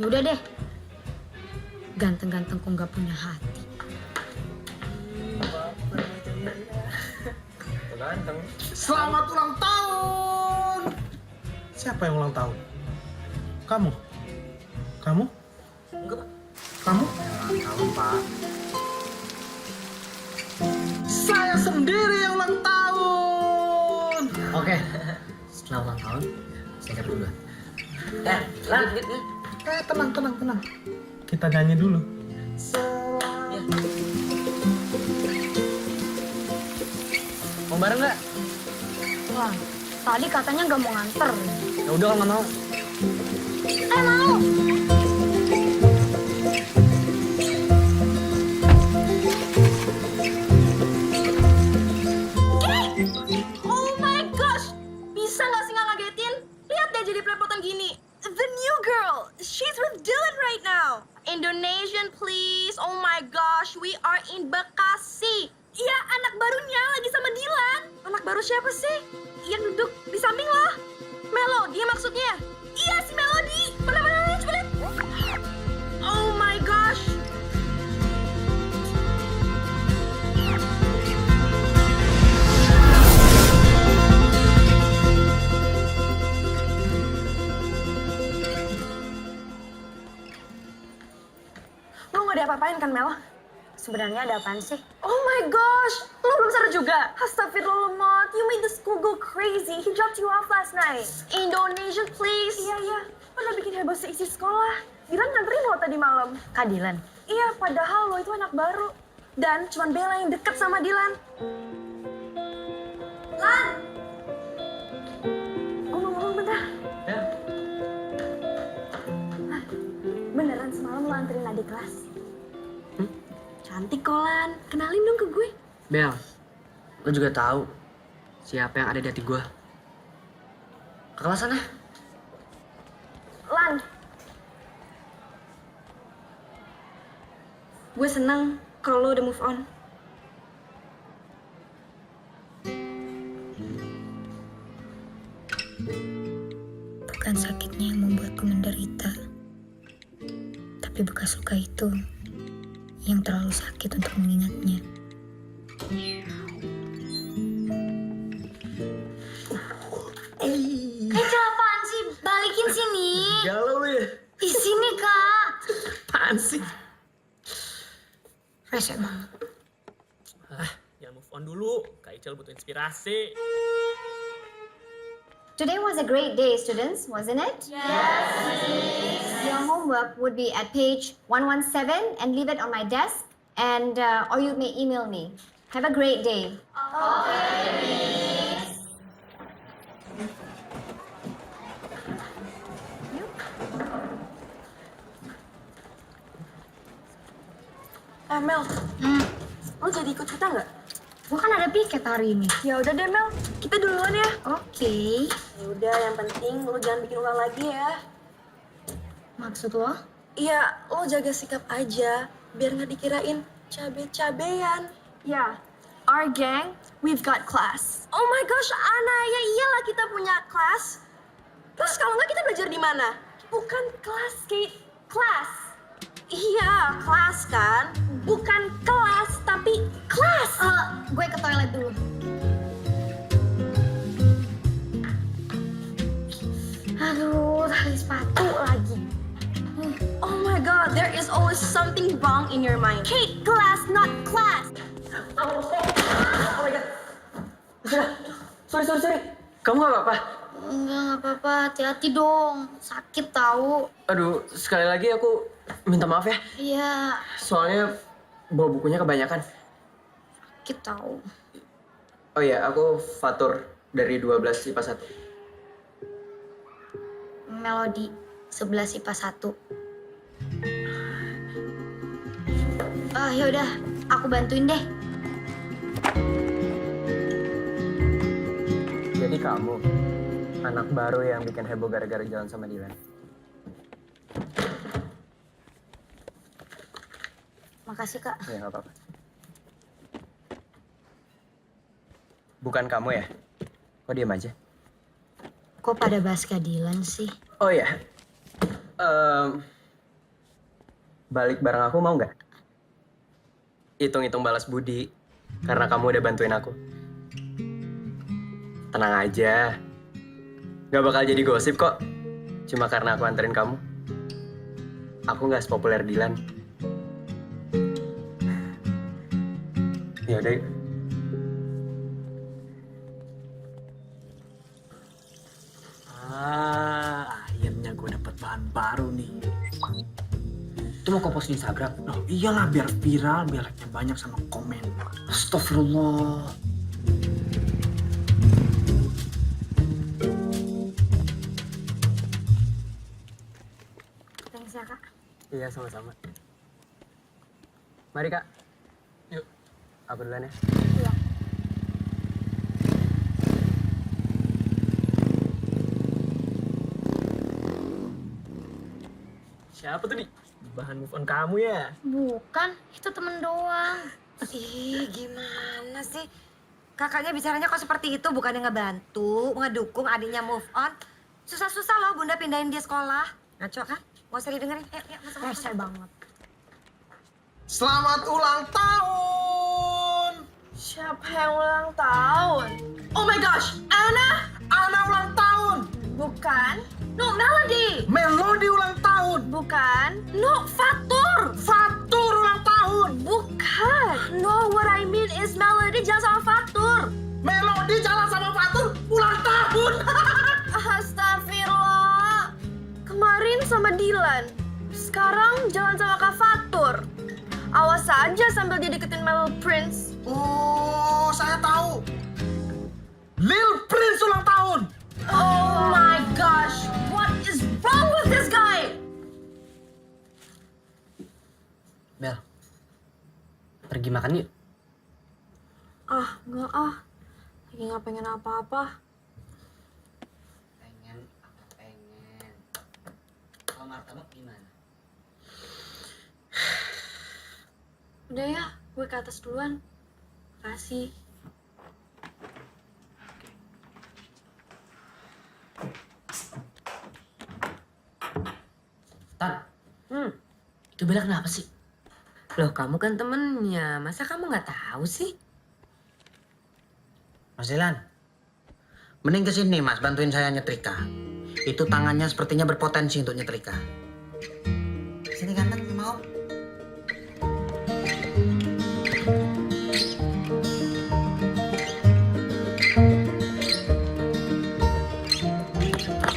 Yaudah deh. Ganteng-ganteng kok nggak punya hati. Ganteng. Selamat ulang tahun! Siapa yang ulang tahun? Kamu? Kamu? Enggak, Pak. Kamu? Tahun, Pak. Saya sendiri yang ulang tahun! Oke. Setelah ulang tahun, saya ke dulu. Lan. Tenang. Kita nyanyi dulu. Ya. Mau bareng nggak? Wah, tadi katanya nggak mau nganter. Ya udah kalau nggak mau. Mau. Oh my gosh! Bisa nggak sih nggak ngagetin? Lihat deh jadi pelepotan gini. The new girl, she's with Dylan right now. Indonesian please. Oh my gosh, we are in Bekasi. Iya, anak barunya lagi sama Dylan. Anak baru siapa sih? Yang duduk di samping lo. Melo, dia maksudnya. Iya, si Melody. Mana, coba lihat. Oh my gosh. Lo nggak ada apa-apain kan, Mel? Sebenarnya ada apaan sih? Oh my gosh, lo belum sadar juga? Astagfirullah, Mot. You made the school go crazy. He dropped you off last night. Indonesian, please. Iya. Lo udah bikin heboh seisi sekolah. Dylan nganterin lo tadi malam. Kak Dylan. Iya, padahal lo itu anak baru. Dan cuman Bella yang deket sama Dylan. Lan! Ngomong bentar. Ya. Beneran semalam lo anterin adik kelas? Cantik kok, Lan. Kenalin dong ke gue. Bel, lo juga tahu siapa yang ada di hati gue. Ke kelas sana. Lan. Gue seneng kalau lo udah move on. Bukan sakitnya yang membuatku menderita. Tapi bekas luka itu yang terlalu sakit untuk mengingatnya. Kak, apaan sih? Balikin sini. Galau lo ya? Di sini, Kak. Apaan sih? Rese banget. Jangan move on dulu, Kak Ical butuh inspirasi. Today was a great day, students, wasn't it? Yes. Your homework would be at page 117 and leave it on my desk, and or you may email me. Have a great day. Mel, lo jadi ikut kita nggak? Gua kan ada piket hari ini. Ya udah deh, Mel. Kita duluan ya. Oke. Ya udah, yang penting lo jangan bikin ulah lagi ya. Maksud lo? Iya, lo jaga sikap aja, biar nggak dikirain cabe-cabean. Ya, our gang, we've got class. Oh my gosh, Ana, ya iyalah kita punya kelas. Terus kalau nggak kita belajar di mana? Bukan kelas, Kate. Kelas. Iya, kelas kan. Bukan kelas, tapi kelas. Gue ke toilet dulu. Aduh, tali sepatu lagi. Oh my god, there is always something wrong in your mind. Kate, class, not class. Oh my god. Sorry. Kamu gak apa-apa? Enggak apa-apa. Hati-hati dong. Sakit tahu. Aduh, sekali lagi aku minta maaf ya. Iya, Soalnya bawa bukunya kebanyakan. sakit tahu. Oh iya, aku Fatur dari 12 IPA 1. Melody 11 IPA 1. Yaudah, aku bantuin deh. Jadi kamu, anak baru yang bikin heboh gara-gara jalan sama Dylan. Makasih, Kak. Ya, nggak apa-apa. Bukan kamu ya? Kok diam aja? Kok pada bahas keadilan sih? Oh ya, balik bareng aku mau nggak? Hitung-hitung balas budi karena kamu udah bantuin aku. Tenang aja, nggak bakal jadi gosip kok. Cuma karena aku anterin kamu. Aku nggak sepopuler Dilan. Ya udah. Yuk. Akhirnya gue dapet bahan baru nih. Itu mau kau post di Instagram? Oh iyalah, biar viral, biar like-nya banyak sama komen. Astagfirullah. Thanks ya, Kak. Iya, sama-sama. Mari, Kak. Yuk. Aku duluan ya. Iya. Siapa tuh, Di? Bahan move on kamu ya? Bukan, itu temen doang. Ih, gimana sih? Kakaknya bicaranya kok seperti itu, bukannya ngebantu, ngedukung adiknya move on. Susah-susah loh Bunda pindahin dia sekolah. Ngaco kan? Mau usah didengerin. Yuk, masuk. Rese banget. Selamat ulang tahun! Siapa yang ulang tahun? Oh my gosh, Anna? Ana ulang tahun! Bukan. No, Melody. Melody ulang tahun! Bukan. No, Fatur. Fatur ulang tahun! Bukan. No, what I mean is Melody jalan sama Fatur. Melody jalan sama Fatur ulang tahun! Astagfirullah. Kemarin sama Dilan. Sekarang jalan sama Kak Fatur. Awas aja sambil dia deketin Mel Prince. Oh, saya tahu. Lil Prince ulang tahun! Oh my gosh, what is wrong with this guy? Bel, pergi makan yuk. Enggak ah. Lagi nggak pengen apa-apa. Pengen. Kalau martabak gimana? Udah ya, gue ke atas duluan. Makasih. Tan, itu Bella kenapa sih? Loh, kamu kan temennya. Masa kamu nggak tahu sih? Mas Dilan, mending kesini mas, bantuin saya nyetrika. Itu tangannya sepertinya berpotensi untuk nyetrika. Sini ganteng, mau?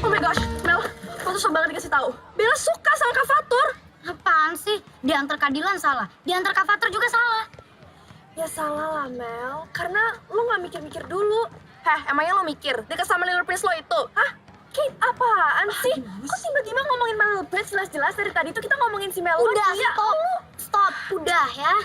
Oh my gosh, Mel, lo tuh sok banget dikasih tahu. Bella suka sama Kak Fatur. Apaan sih? Diantar Kak Dilan salah. Diantar Kak Fatur juga salah. Ya salah lah, Mel. Karena lo nggak mikir-mikir dulu. Heh, emangnya lo mikir deket sama Lil Prince lo itu? Hah? Kate, apaan sih? Kok tiba-tiba ngomongin Lil Prince jelas-jelas dari tadi tuh kita ngomongin si Mel. Udah, Ya, stop. Stop, udah ya.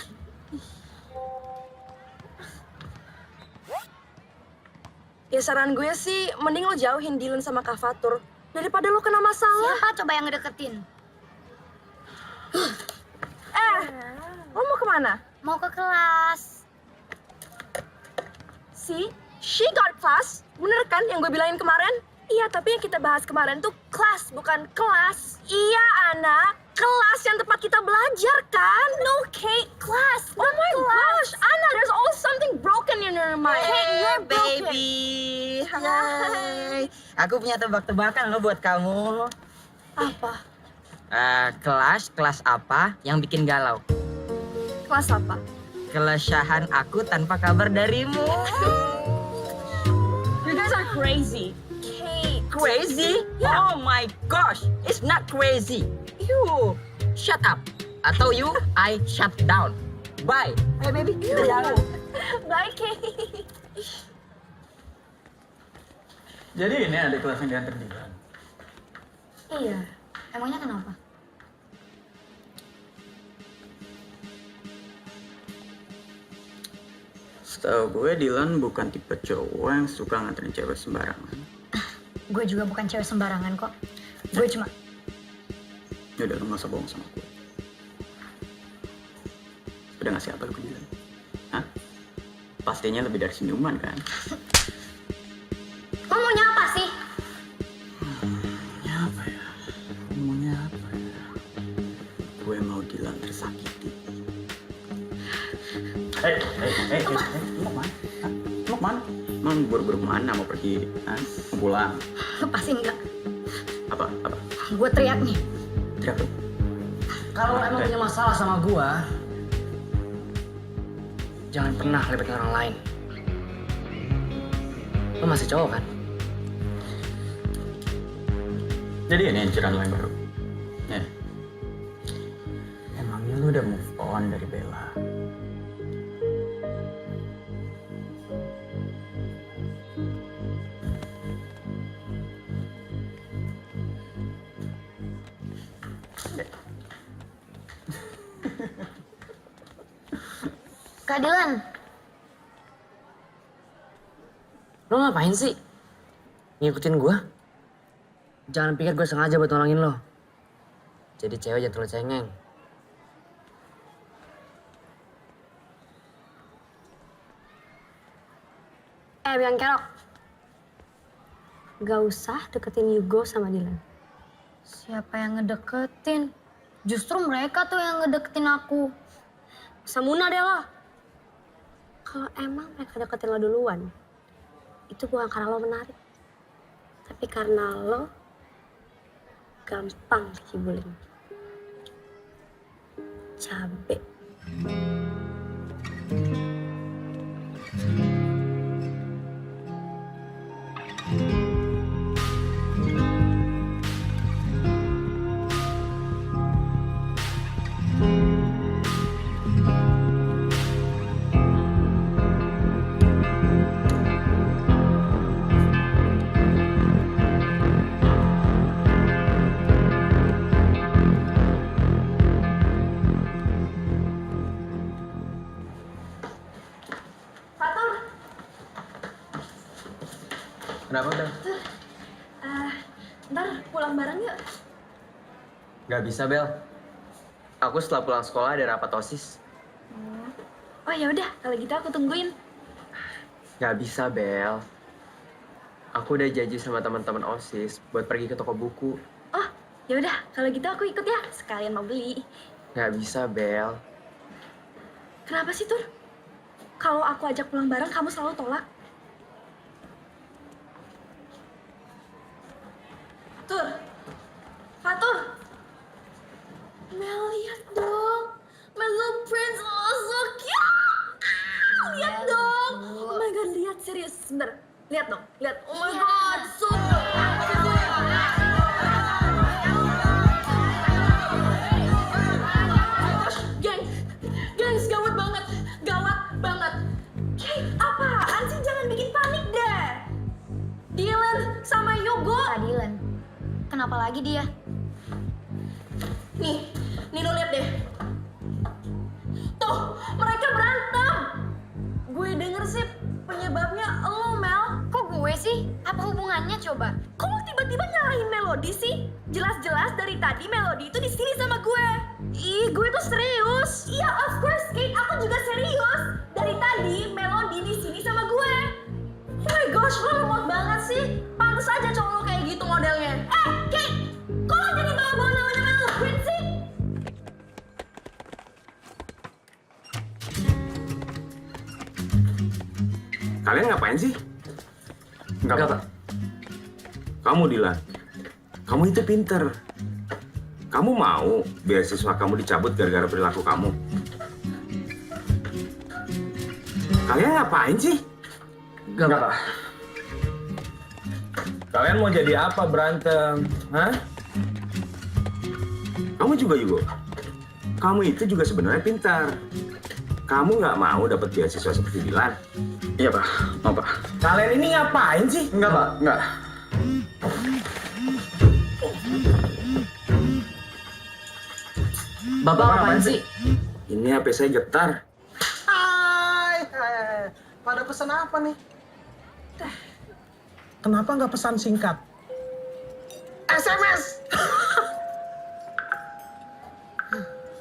Ya saran gue sih, mending lo jauhin Dylan sama Kak Fatur. Daripada lo kena masalah. Siapa coba yang ngedeketin? Lo mau kemana? Mau ke kelas. See? She got class. Bener kan yang gue bilangin kemarin? Iya, tapi yang kita bahas kemarin tuh kelas, bukan kelas. Iya, Ana. Kelas yang tempat kita belajar, kan? No, Kate. Class. Oh my gosh. Ana, there's always something broken in your mind. Kate, you're broken. Baby, hai. Aku punya tebak-tebakan loh buat kamu. Apa? Kelas apa yang bikin galau? Kelas apa? Kelesyahan aku tanpa kabar darimu. You guys are crazy. Kate. Crazy? Yeah. Oh my gosh, it's not crazy. You shut up. Atau you, I shut down. Bye. Hey baby, kita jalan. Bye, Kate. Jadi ini adik kelas yang diantar Dilan. Iya. Emangnya kenapa? Setahu gue Dilan bukan tipe cowok yang suka nganterin cewek sembarangan. Gue juga bukan cewek sembarangan kok. Gue cuma... Yaudah, lu gak usah bohong sama gue. Udah ngasih apa lu ke Dilan? Hah? Pastinya lebih dari senyuman kan? Lo maunya apa sih? Maunya apa ya? Gue mau Dilan tersakiti. Lu mau kemana? Hah? Lu mau kemana? Emang buru-buru kemana? Mau pergi? Hah? Mau pulang? Lepasin enggak? Apa? Gue teriak nih. Teriak lu? Kalau lo emang punya masalah sama gua, jangan pernah libatin orang lain. Lo masih cowok kan? Jadi ini inceran lo yang baru? Ya. Emangnya lu udah move on dari Bella? Kak Dilan, Lo ngapain sih? Ngikutin gua? Jangan pikir gue sengaja buat nolongin lo. Jadi cewek jangan terlalu cengeng. Biang Kerok. Gak usah deketin Yugo sama Dilan. siapa yang ngedeketin? Justru mereka tuh yang ngedeketin aku. Samuna deh lo. Kalau emang mereka deketin lo duluan, itu bukan karena lo menarik. Tapi karena lo gampang dikibulin. Cabe. Kenapa, Bel? Ntar pulang bareng yuk. Gak bisa, Bel. Aku setelah pulang sekolah ada rapat OSIS. Oh ya udah, kalau gitu aku tungguin. Gak bisa, Bel. Aku udah janji sama teman-teman OSIS buat pergi ke toko buku. Oh, ya udah, kalau gitu aku ikut ya. Sekalian mau beli. Gak bisa, Bel. Kenapa sih, Tur? Kalau aku ajak pulang bareng, kamu selalu tolak. Tur, Fatur. Mel, lihat dong. My little prince, oh so cute. Lihat dong. Oh my god, lihat serius. Sebentar, lihat dong. Lihat, oh my god, so Gengs, gawat banget. Gawat banget. Kate, apaan sih? Jangan bikin panik deh. Dylan sama Yugo. Kak Dilan, kenapa lagi dia? Nih lo lihat deh. Tuh, mereka berantem. Gue denger sih penyebabnya lo, Mel. Kok gue sih? Apa hubungannya coba? Kok lo tiba-tiba nyalahin Melody sih? Jelas-jelas dari tadi Melody itu di sini sama gue. Ih, gue tuh serius. Iya, of course, Kate. Aku juga serius. Dari tadi Melody di sini sama gue. Oh my gosh, lo lemot banget sih. Pantes aja cowok lo kayak gitu modelnya. Kate, kok lo jadi bawa-bawa namanya Mel Prince sih? Kalian ngapain sih? Enggak, Pak. Kamu Dilan, kamu itu pinter. Kamu mau beasiswa kamu dicabut gara-gara perilaku kamu? Kalian ngapain sih? Enggak, Pak. Kalian mau jadi apa berantem? Hah? Kamu juga Yugo. Kamu itu juga sebenarnya pintar. Kamu nggak mau dapat beasiswa seperti Dilan? Iya, Pak. Mau, Pak. Kalian ini ngapain sih? Enggak, Pak. Enggak. Bapak ngapain sih? Ini HP saya getar. Hai. Pada pesan apa nih? Kenapa nggak pesan singkat? SMS!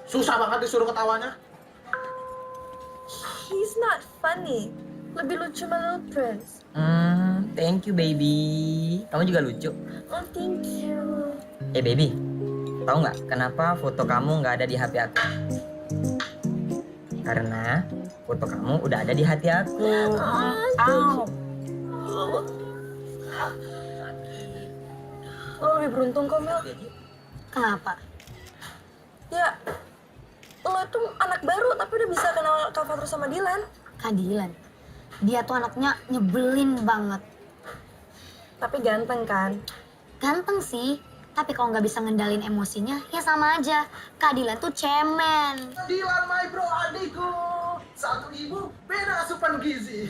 Susah banget disuruh ketawanya. He's not funny. Lebih lucu My Little Prince. Thank you baby. Kamu juga lucu. Oh, thank you. Baby. Tahu nggak kenapa foto kamu nggak ada di HP aku? Karena foto kamu udah ada di hati aku. Lo lebih beruntung kok, Mel. Kenapa? Ya, lo tuh anak baru tapi udah bisa kenal Kak Fatur sama Dilan. Kak Dilan. Dia tuh anaknya nyebelin banget. Tapi ganteng kan? Ganteng sih, tapi kalau nggak bisa ngendalin emosinya, ya sama aja. Kak Dilan tuh cemen. Dilan my bro adikku. Satu ibu, beda asupan gizi.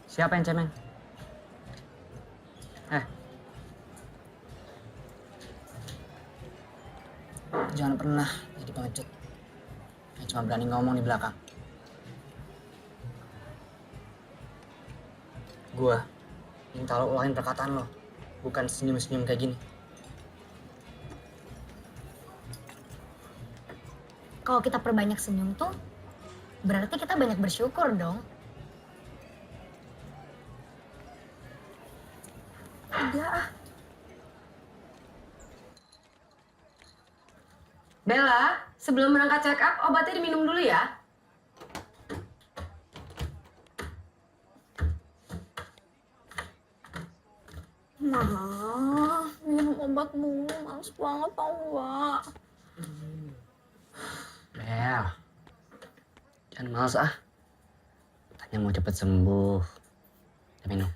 Siapa yang cemen? Jangan pernah jadi pengecut. Yang cuma berani ngomong di belakang. Gua minta lo ulangin perkataan lo, bukan senyum-senyum kayak gini. Kalau kita perbanyak senyum tuh, berarti kita banyak bersyukur dong. Udah ah. Bella, sebelum berangkat check up, obatnya diminum dulu ya. Nah, minum obat mulu, males banget tau gak? Bel, jangan males ah. Tanya mau cepet sembuh. Ya minum.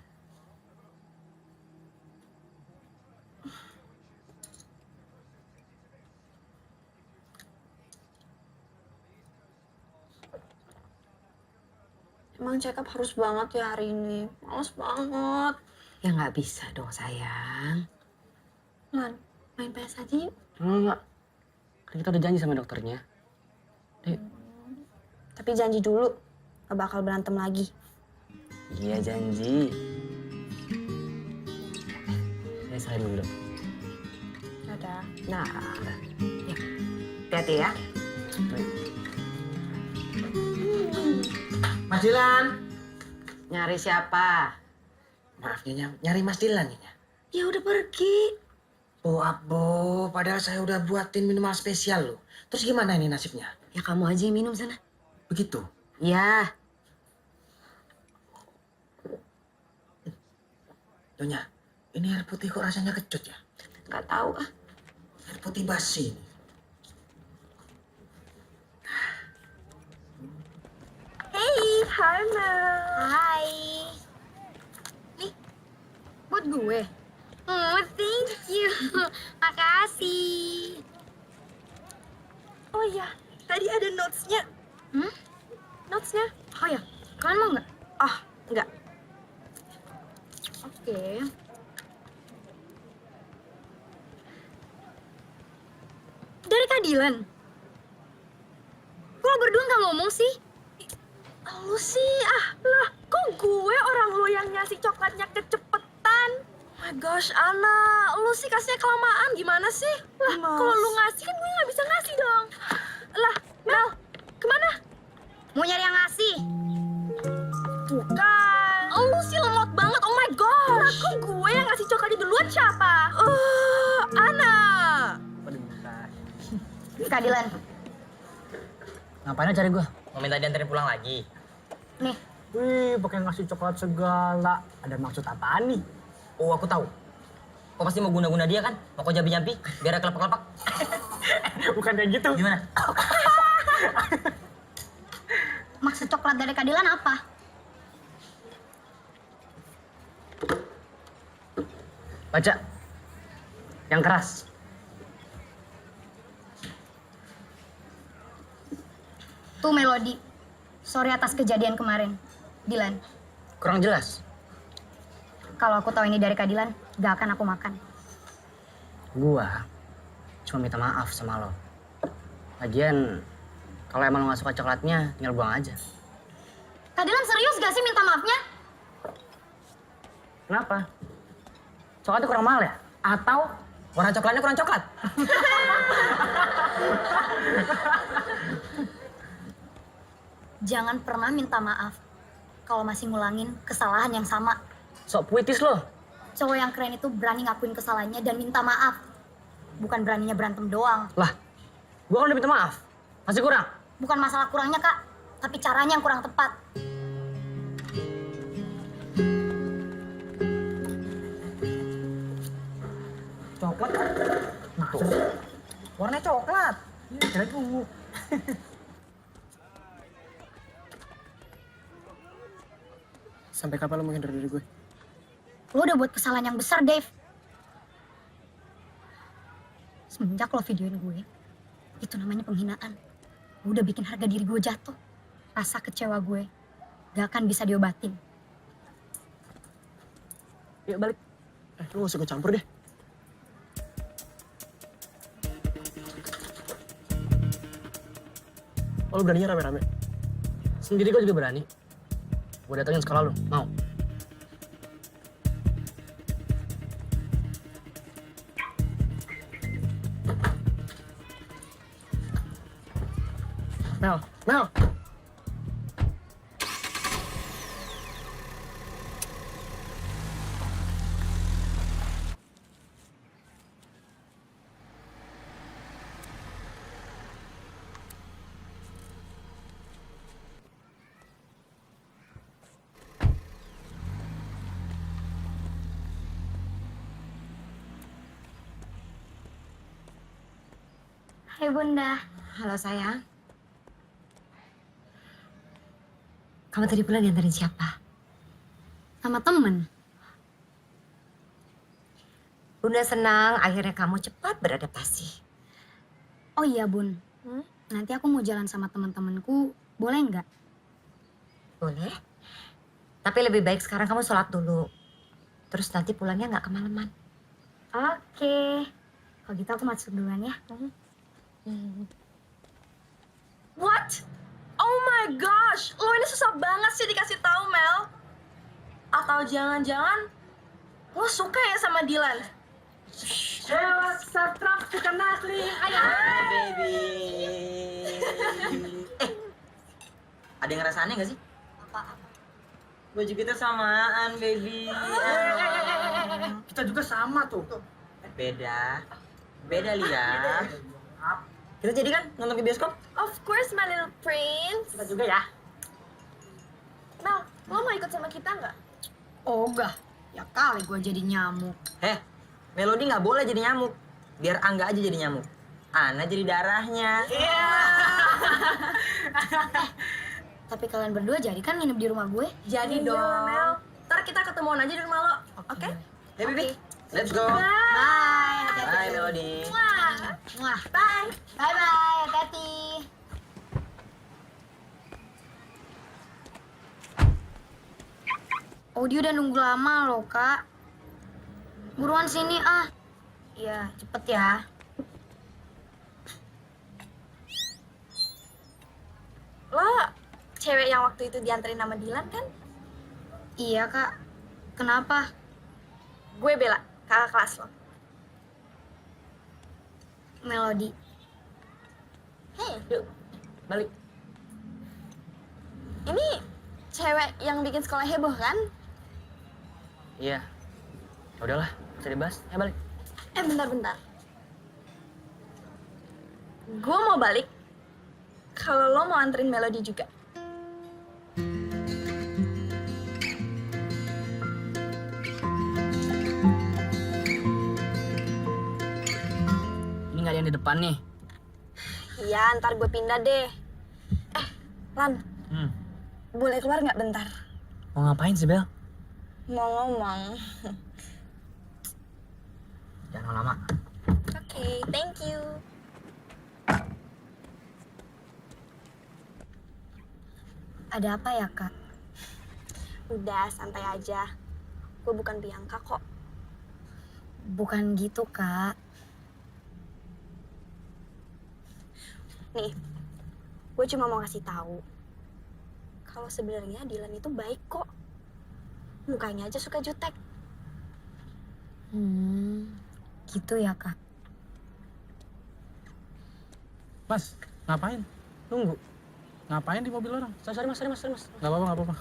Emang check up harus banget ya hari ini. Males banget. Ya nggak bisa dong sayang. Man, main PS aja yuk. Enggak. Kan kita udah janji sama dokternya. Ayo. Tapi janji dulu, gak bakal berantem lagi. Iya janji. Saya salim dulu. Dadah. Nah, ya. Hati-hati ya. Mas Dilan. Nyari siapa? Maaf Nyonya, nyari Mas Dilan Nyonya. Ya udah pergi. Oh Abo, padahal saya udah buatin minuman spesial loh. Terus gimana ini nasibnya? Ya kamu aja yang minum sana. Begitu? Ya. Nyonya, ini air putih kok rasanya kecut ya? Nggak tahu ah. Air putih basi ini. Hey, hi Mel. Hai. Nih, buat gue. Oh, thank you. Makasih. Oh iya, tadi ada notes-nya. Notes-nya? Oh ya, kalian mau nggak? Ah, enggak. Oke. Dari Kak Dilan. Kok lo berdua nggak ngomong sih? Lu sih, lah, kok gue orang lu yang ngasih coklatnya kecepetan? Oh my gosh, Ana, lu sih kasihnya kelamaan, gimana sih? Lah, kalau lu ngasih kan gue nggak bisa ngasih dong. Lah, Mel, kemana? Mau nyari yang ngasih? Bukan. Lu sih lemot banget, oh my gosh. Lah, kok gue yang ngasih coklatnya duluan siapa? Ana. Kak Dilan. Ngapain cari gua? Mau minta dianterin pulang lagi? Nih. Wih, pakai ngasih coklat segala. Ada maksud apaan nih? Oh, aku tahu. Kok pasti mau guna-guna dia kan? Mau kok jampi-jampi, biar kelepak-kelepak. Bukan kayak gitu. Gimana? Maksud coklat dari Kak Dilan apa? Baca. Yang keras. Tuh Melody. Sorry atas kejadian kemarin. Dilan. Kurang jelas. Kalau aku tahu ini dari Kak Dilan, gak akan aku makan. Gua cuma minta maaf sama lo. Lagian, kalau emang lo gak suka coklatnya, tinggal buang aja. Kak Dilan serius gak sih minta maafnya? Kenapa? Coklatnya kurang mahal ya? Atau warna coklatnya kurang coklat? Jangan pernah minta maaf kalau masih ngulangin kesalahan yang sama. Sok puitis lo. Cowok yang keren itu berani ngakuin kesalahannya dan minta maaf. Bukan beraninya berantem doang. Lah, gua kan udah minta maaf. Masih kurang? Bukan masalah kurangnya, Kak. Tapi caranya yang kurang tepat. Coklat. Nah, warnanya coklat. Kira ungu. Sampai kapan lo mau hindar dari gue? Lo udah buat kesalahan yang besar, Dave. Semenjak lo videoin gue, itu namanya penghinaan. Lo udah bikin harga diri gue jatuh. Rasa kecewa gue gak akan bisa diobatin. Yuk balik. Lo gak usah gue campur deh. Oh, lo beraninya rame-rame? Sendiri gue juga berani. Gue datengin sekolah lo, mau? Mel! Hai Bunda. Halo sayang. Kamu tadi pulang diantarin siapa? Sama temen. Bunda senang akhirnya kamu cepat beradaptasi. Oh iya Bun, nanti aku mau jalan sama teman-temanku, boleh nggak? Boleh. Tapi lebih baik sekarang kamu sholat dulu. Terus nanti pulangnya nggak kemalaman. Oke. Kalau gitu aku masuk duluan ya. What? Oh my gosh, lo ini susah banget sih dikasih tahu Mel. Atau jangan-jangan lo suka ya sama Dylan? Baby. Ada yang ngerasaannya gak sih? Apa-apa. Baju kita samaan, baby. Kita juga sama tuh. Beda. Beda, Lia. Kita jadi kan nonton ke bioskop? Of course, my little prince. Kita juga ya. Mel, lo mau ikut sama kita nggak? Oh enggak, ya kali gue jadi nyamuk. Melody nggak boleh jadi nyamuk. Biar Angga aja jadi nyamuk. Ana jadi darahnya. Tapi kalian berdua jadi kan nginep di rumah gue? Jadi dong. Mel. Ntar kita ketemuan aja di rumah lo, oke? Hey, baby. Let's go. Bye. Bye, Melody. Muah. Bye. Bye-bye, hati-hati. Oh, dia udah nunggu lama loh, Kak. Buruan sini, ah. Iya, cepet ya. Lo cewek yang waktu itu dianterin sama Dylan kan? Iya, Kak. Kenapa? Gue Bella, kakak kelas lo. Melody. Yuk, balik. Ini cewek yang bikin sekolah heboh kan? Iya. Udahlah, bisa dibahas. Ya balik. Bentar-bentar. Gue mau balik kalau lo mau anterin Melody juga. Ini nggak ada yang di depan nih. Iya, ntar gue pindah deh. Lan, boleh keluar nggak bentar? Mau ngapain sih, Bel? Mau ngomong. Jangan lama. Oke, thank you. Ada apa ya, Kak? Udah, santai aja. Gue bukan Bianca kok. Bukan gitu, Kak. Nih, gue cuma mau ngasih tahu kalau sebenarnya Dylan itu baik kok. Mukanya aja suka jutek. Gitu ya, Kak. Mas, ngapain? Nunggu. Ngapain di mobil orang? Sorry, mas. Gak apa-apa.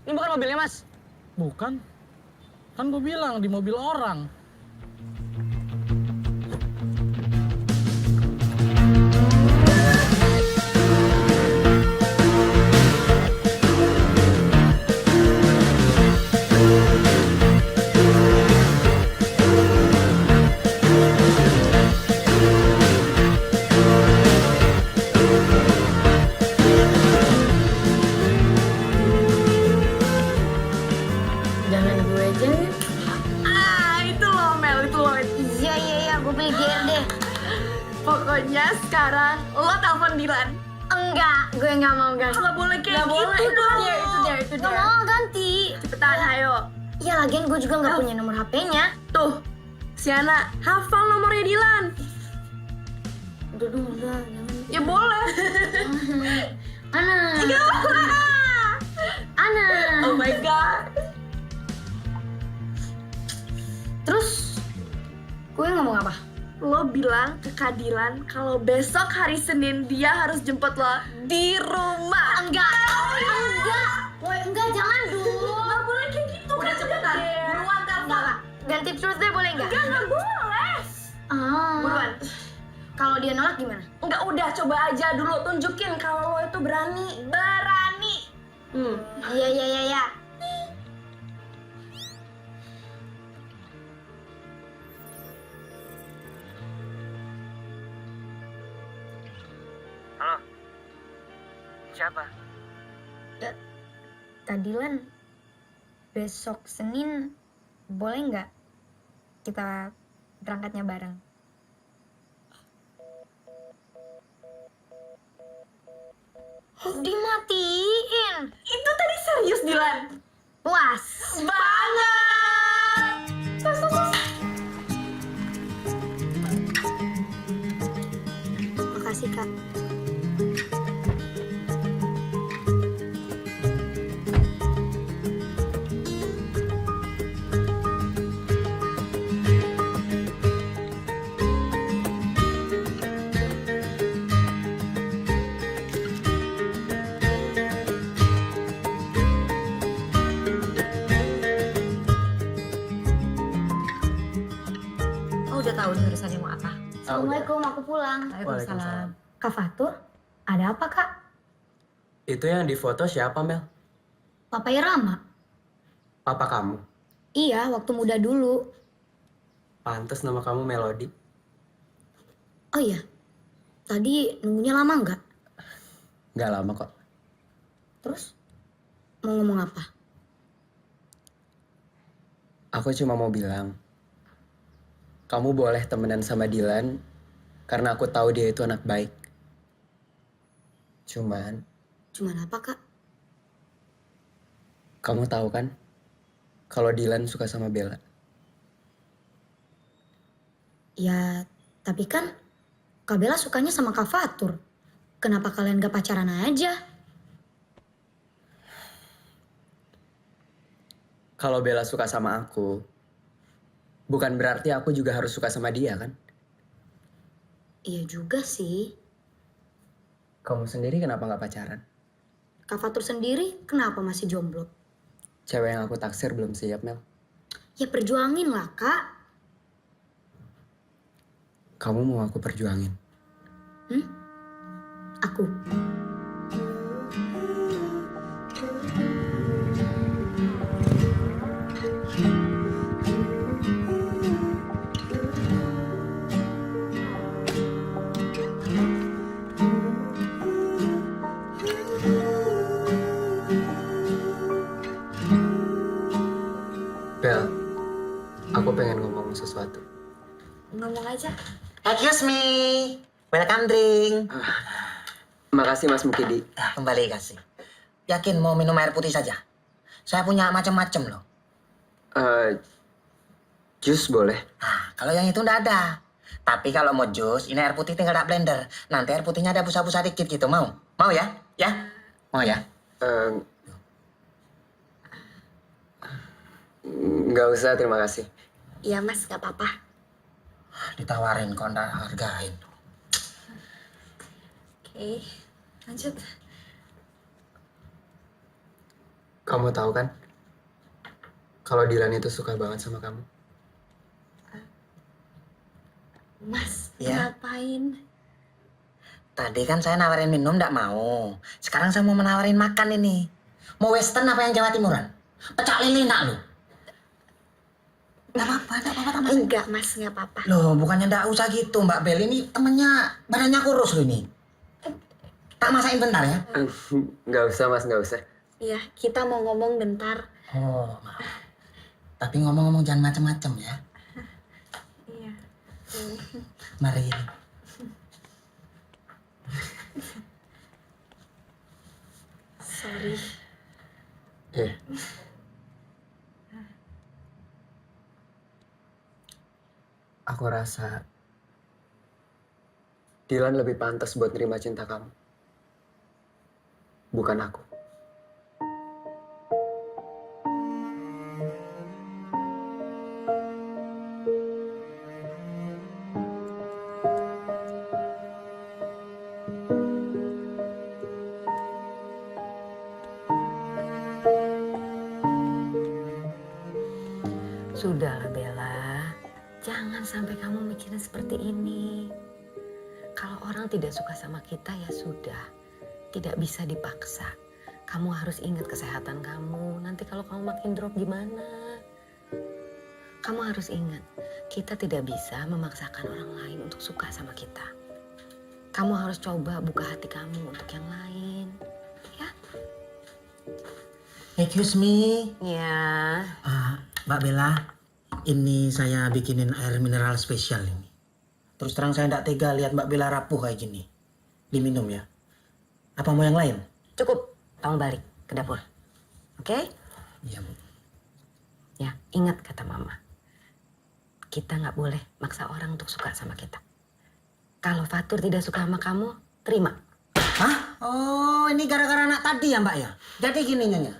Ini bukan mobilnya, Mas. Bukan. Kan gue bilang di mobil orang. Jangan gue aja nih. Itu loh Mel, itu loh. Iya, gue beli GR deh. Pokoknya sekarang lo telepon Dilan. Enggak, gue nggak mau ganti. Kalau boleh kayak Nggak boleh, gitu itu dong. dia, itu dia, itu Nggak dia. mau ganti. Cepetan, ayo. Ya lagian gue juga nggak punya nomor HP-nya. Tuh, Siana, hafal nomornya Dilan. Udah dong, udah, jangan. Ya boleh. Ana. Ana. Oh my god. Terus gue ngomong apa? Lo bilang ke Kak Dilan kalau besok hari Senin dia harus jemput lo di rumah. Enggak. Woi, enggak, jangan dulu. Gak boleh kayak gitu. Udah cepetan. Buruan telepon. Enggak. Ganti terus deh, boleh nggak? Gak boleh. Buruan. Kalau dia nolak gimana? Enggak, udah coba aja dulu tunjukin kalau lo itu berani. Berani. Iya. Halo. Siapa? Tadilan, besok Senin boleh nggak kita berangkatnya bareng? Dimatiin. Itu tadi serius Dilan. Puas. Banget. Makasih, Kak. Oh, udah tahu nih urusannya mau apa? Assalamualaikum, aku pulang. Waalaikumsalam. Kak Fatur, ada apa, Kak? Itu yang di foto siapa, Mel? Papanya Rama? Papa kamu? Iya, waktu muda dulu. Pantes nama kamu Melody. Oh iya, tadi nunggunya lama nggak? Nggak lama kok. Terus, mau ngomong apa? Aku cuma mau bilang, kamu boleh temenan sama Dilan karena aku tahu dia itu anak baik. Cuman, Cuman apa, Kak? kamu tahu kan kalau Dilan suka sama Bella. Ya, tapi kan Kak Bella sukanya sama Kak Fatur. Kenapa kalian gak pacaran aja? Kalau Bella suka sama aku, bukan berarti aku juga harus suka sama dia kan? Iya juga sih. Kamu sendiri kenapa nggak pacaran? Kak Fatur sendiri kenapa masih jomblo? Cewek yang aku taksir belum siap, Mel. Ya perjuangin lah, Kak. Kamu mau aku perjuangin? Aku. Bel, aku pengen ngomong sesuatu. Ngomong aja. Excuse me. Welcome drink. Makasih Mas Mukidi. Kembali kasih. Yakin mau minum air putih saja? Saya punya macam-macam loh. Jus boleh? Kalau yang itu nggak ada. Tapi kalau mau jus, ini air putih tinggal tak blender. Nanti air putihnya ada busa-busa dikit gitu. Mau? Mau ya? Ya? Mau ya? Nggak usah, terima kasih. Iya Mas, nggak apa-apa. Ditawarin kok nggak hargain. Oke, lanjut. Kamu tahu kan? Kalau Dilan itu suka banget sama kamu. Mas, Ya. ngapain? Tadi kan saya nawarin minum ndak mau. Sekarang saya mau menawarin makan ini. Mau western apa yang Jawa Timuran? Pecak lele nak lu. Nggak apa-apa Mas. Enggak, Mas, nggak apa-apa. Loh, bukannya ndak usah gitu Mbak Bel. Ini temennya badannya kurus loh ini. Tak masakin bentar ya? Nggak usah Mas, nggak usah. Iya, kita mau ngomong bentar. Oh, maaf. Tapi ngomong-ngomong jangan macem-macem ya. Iya. Mari. Sorry. Iya. Aku rasa Dilan lebih pantas buat nerima cinta kamu. Bukan aku. Sudahlah Bella, jangan sampai kamu mikirin seperti ini. Kalau orang tidak suka sama kita ya sudah, tidak bisa dipaksa. Kamu harus ingat kesehatan kamu, nanti kalau kamu makin drop gimana? Kamu harus ingat, kita tidak bisa memaksakan orang lain untuk suka sama kita. Kamu harus coba buka hati kamu untuk yang lain, ya? Excuse me. Ya. Mbak Bella, ini saya bikinin air mineral spesial ini. Terus terang saya tidak tega lihat Mbak Bella rapuh kayak gini. Diminum ya. Apa mau yang lain? Cukup, kamu balik ke dapur. Oke? Iya, Bu. Ya, ingat kata Mama. Kita nggak boleh maksa orang untuk suka sama kita. Kalau Fatur tidak suka sama kamu, terima. Hah? Oh, ini gara-gara anak tadi ya, Mbak ya? Jadi gini, Nyonya.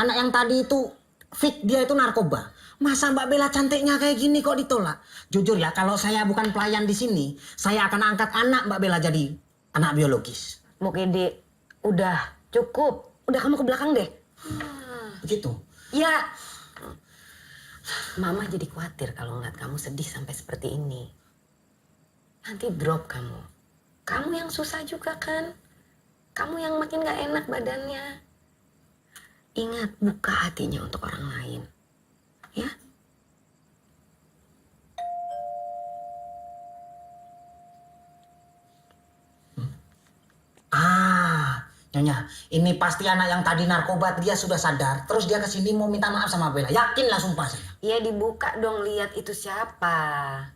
Anak yang tadi itu fake, dia itu narkoba. Masa Mbak Bella cantiknya kayak gini kok ditolak? Jujur ya, kalau saya bukan pelayan di sini, saya akan angkat anak Mbak Bella jadi anak biologis. Mukidi, udah cukup. Udah kamu ke belakang deh. Begitu? Ya. Mama jadi khawatir kalau ngeliat kamu sedih sampai seperti ini. Nanti drop kamu. Kamu yang susah juga kan? Kamu yang makin gak enak badannya. Ingat, buka hatinya untuk orang lain. Ya? Nyonya, ini pasti anak yang tadi narkoba, dia sudah sadar. Terus dia kesini mau minta maaf sama Bella. Yakin lah sumpah saya. Iya, dibuka dong, lihat itu siapa.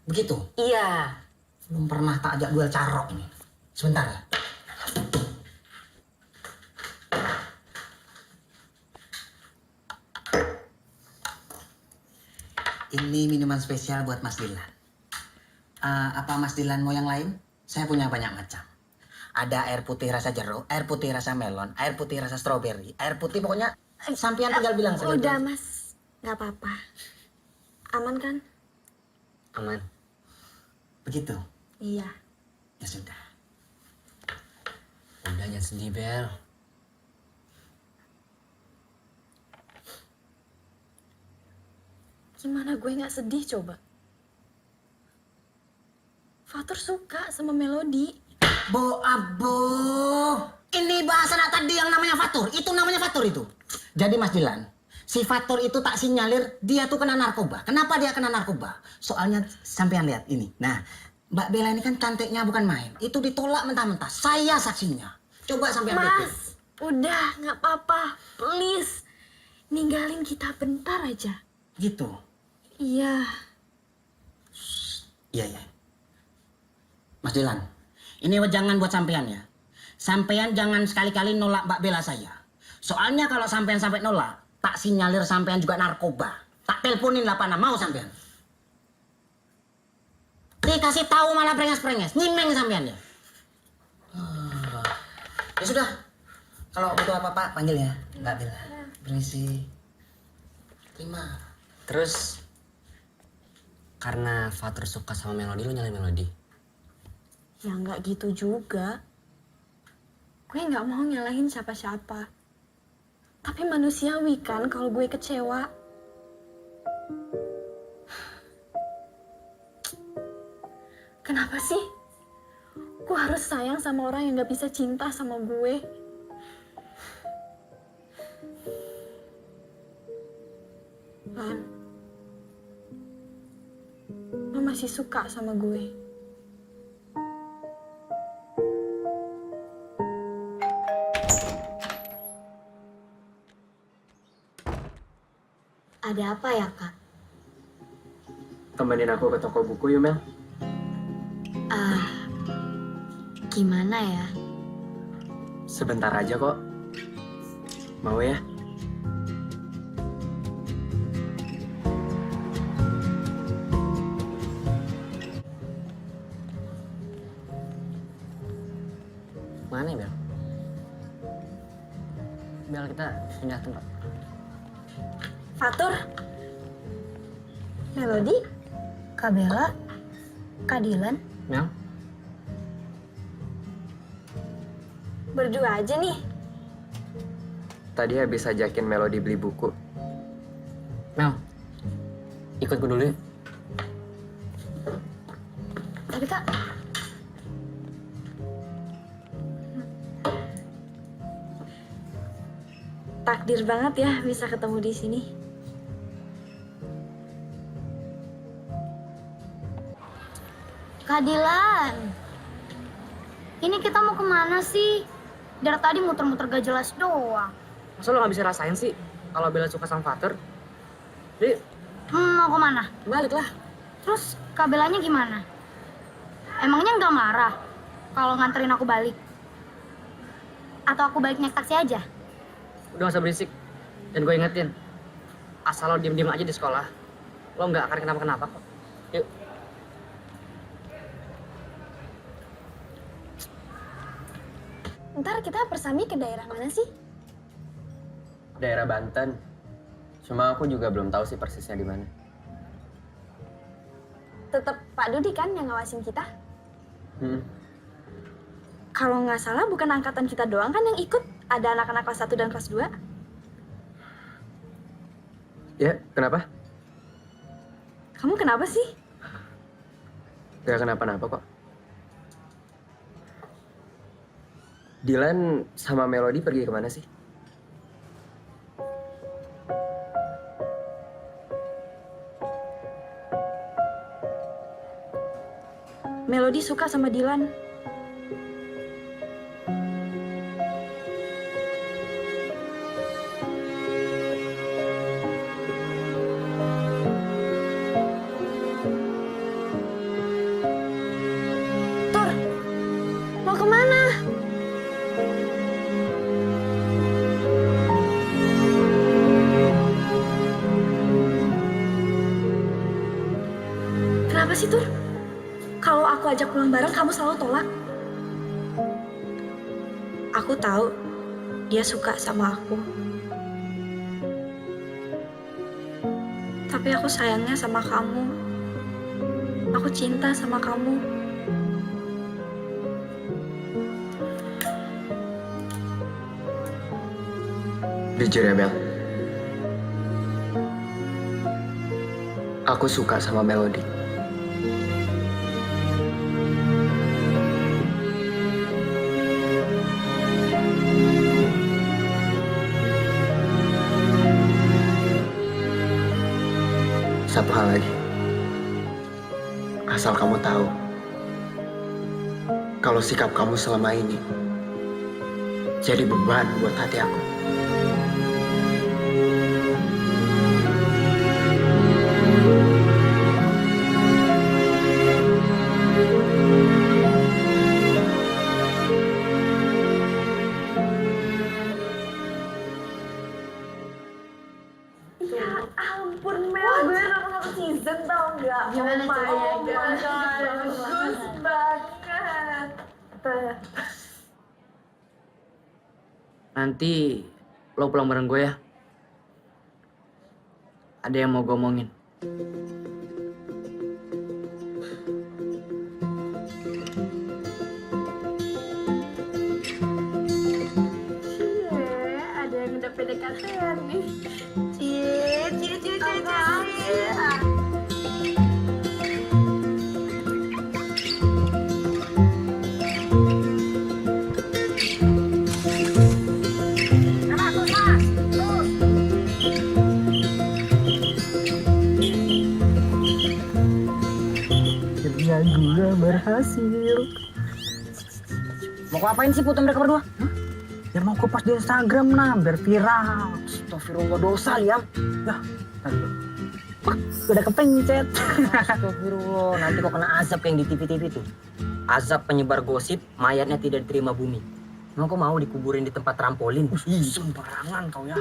Begitu? Iya. Belum pernah tak ajak duel carok ini. Sebentar ya. Ini minuman spesial buat Mas Dilan. Apa Mas Dilan mau yang lain? Saya punya banyak macam. Ada air putih rasa jeruk, air putih rasa melon, air putih rasa stroberi, air putih pokoknya sampean tinggal bilang saja. Udah Mas, nggak apa-apa. Aman kan? Aman. Begitu? Iya. Ya sudah. Udah jangan sedih, Bel. Gimana gue nggak sedih coba? Fatur suka sama Melody. Bo abo. Ini bahasa anak tadi yang namanya Fatur. Itu namanya Fatur itu. Jadi Mas Dilan, si Fatur itu tak sinyalir dia tuh kena narkoba. Kenapa dia kena narkoba? Soalnya sampean lihat ini. Nah, Mbak Bella ini kan cantiknya bukan main. Itu ditolak mentah-mentah. Saya saksinya. Coba sampean lihat. Mas, udah nggak apa-apa. Please, ninggalin kita bentar aja. Gitu. Iya. Iya, iya. Mas Dilan, ini jangan buat sampean ya. Sampean jangan sekali-kali nolak Mbak Bella saya. Soalnya kalau sampean sampai nolak, tak sinyalir sampean juga narkoba. Tak teleponin lah pana, mau sampean. Dikasih tahu malah prenges-prenges, nyimeng sampean ya. Ya sudah, kalau butuh apa-apa panggil ya Mbak Bella. Berisi. Terima. Terus karena Fatur suka sama Melody, lu nyalain Melody? Ya nggak gitu juga. Gue nggak mau nyalahin siapa-siapa. Tapi manusiawi kan kalau gue kecewa. Kenapa sih? Gue harus sayang sama orang yang gak bisa cinta sama gue. Lan, lo masih suka sama gue. Ada apa ya, Kak? Temenin aku ke toko buku yuk, Mel. Gimana ya? Sebentar aja kok. Mau ya? Mana ya, Bel? Bel, kita pindah tempat. Fatur, Melody, Kak Bella, Kak Dilan, Mel? berdua aja nih. Tadi habis ajakin Melody beli buku. Mel, ikut gue dulu ya. Tapi Kak, takdir banget ya bisa ketemu di sini. Kak Dilan, ini kita mau kemana sih? Dari tadi muter-muter gak jelas doang. Masa lo gak bisa rasain sih kalau Bella suka sama Fatur? Jadi, Mau kemana? balik lah. Terus Kak Bellanya gimana? Emangnya nggak marah kalau nganterin aku balik? Atau aku balik naik taksi aja? Udah gak usah berisik. Dan gue ingetin, asal lo diem-diem aja di sekolah, lo gak akan kenapa-kenapa kok. Yuk. Ntar kita persami ke daerah mana sih? Daerah Banten. Cuma aku juga belum tahu sih persisnya di mana. Tetap Pak Dudi kan yang ngawasin kita? Kalau nggak salah bukan angkatan kita doang kan yang ikut? Ada anak-anak kelas 1 dan kelas 2? Ya, kenapa? Kamu kenapa sih? Gak kenapa-napa kok. Dilan sama Melody pergi kemana sih? Melody suka sama Dilan. Tur, mau kemana? Kenapa sih, Tur? Kalau aku ajak pulang bareng, kamu selalu tolak. Aku tahu dia suka sama aku. Tapi aku sayangnya sama kamu. Aku cinta sama kamu. Jujur ya, Bel. Aku suka sama Melody. Satu hal lagi. Asal kamu tahu, kalau sikap kamu selama ini jadi beban buat hati aku. Ya ampun Mel, gue nonton satu season tau nggak? Gimana oh my ceritanya? God, bagus banget. Nanti lo pulang bareng gue ya. Ada yang mau gue omongin. Ada yang udah PDKT Lihat nih. Cie. Kerja gue berhasil. Mau ngapain sih foto mereka berdua? Hah? Biar mau kupas di Instagram nah, biar viral. Astagfirullah dosa ya. Ya, udah kepencet. Astagfirullah, nanti kok kena azab yang di TV-TV tuh. Azab penyebar gosip, mayatnya tidak diterima bumi. Emang kok mau dikuburin di tempat trampolin? Sembarangan kau ya.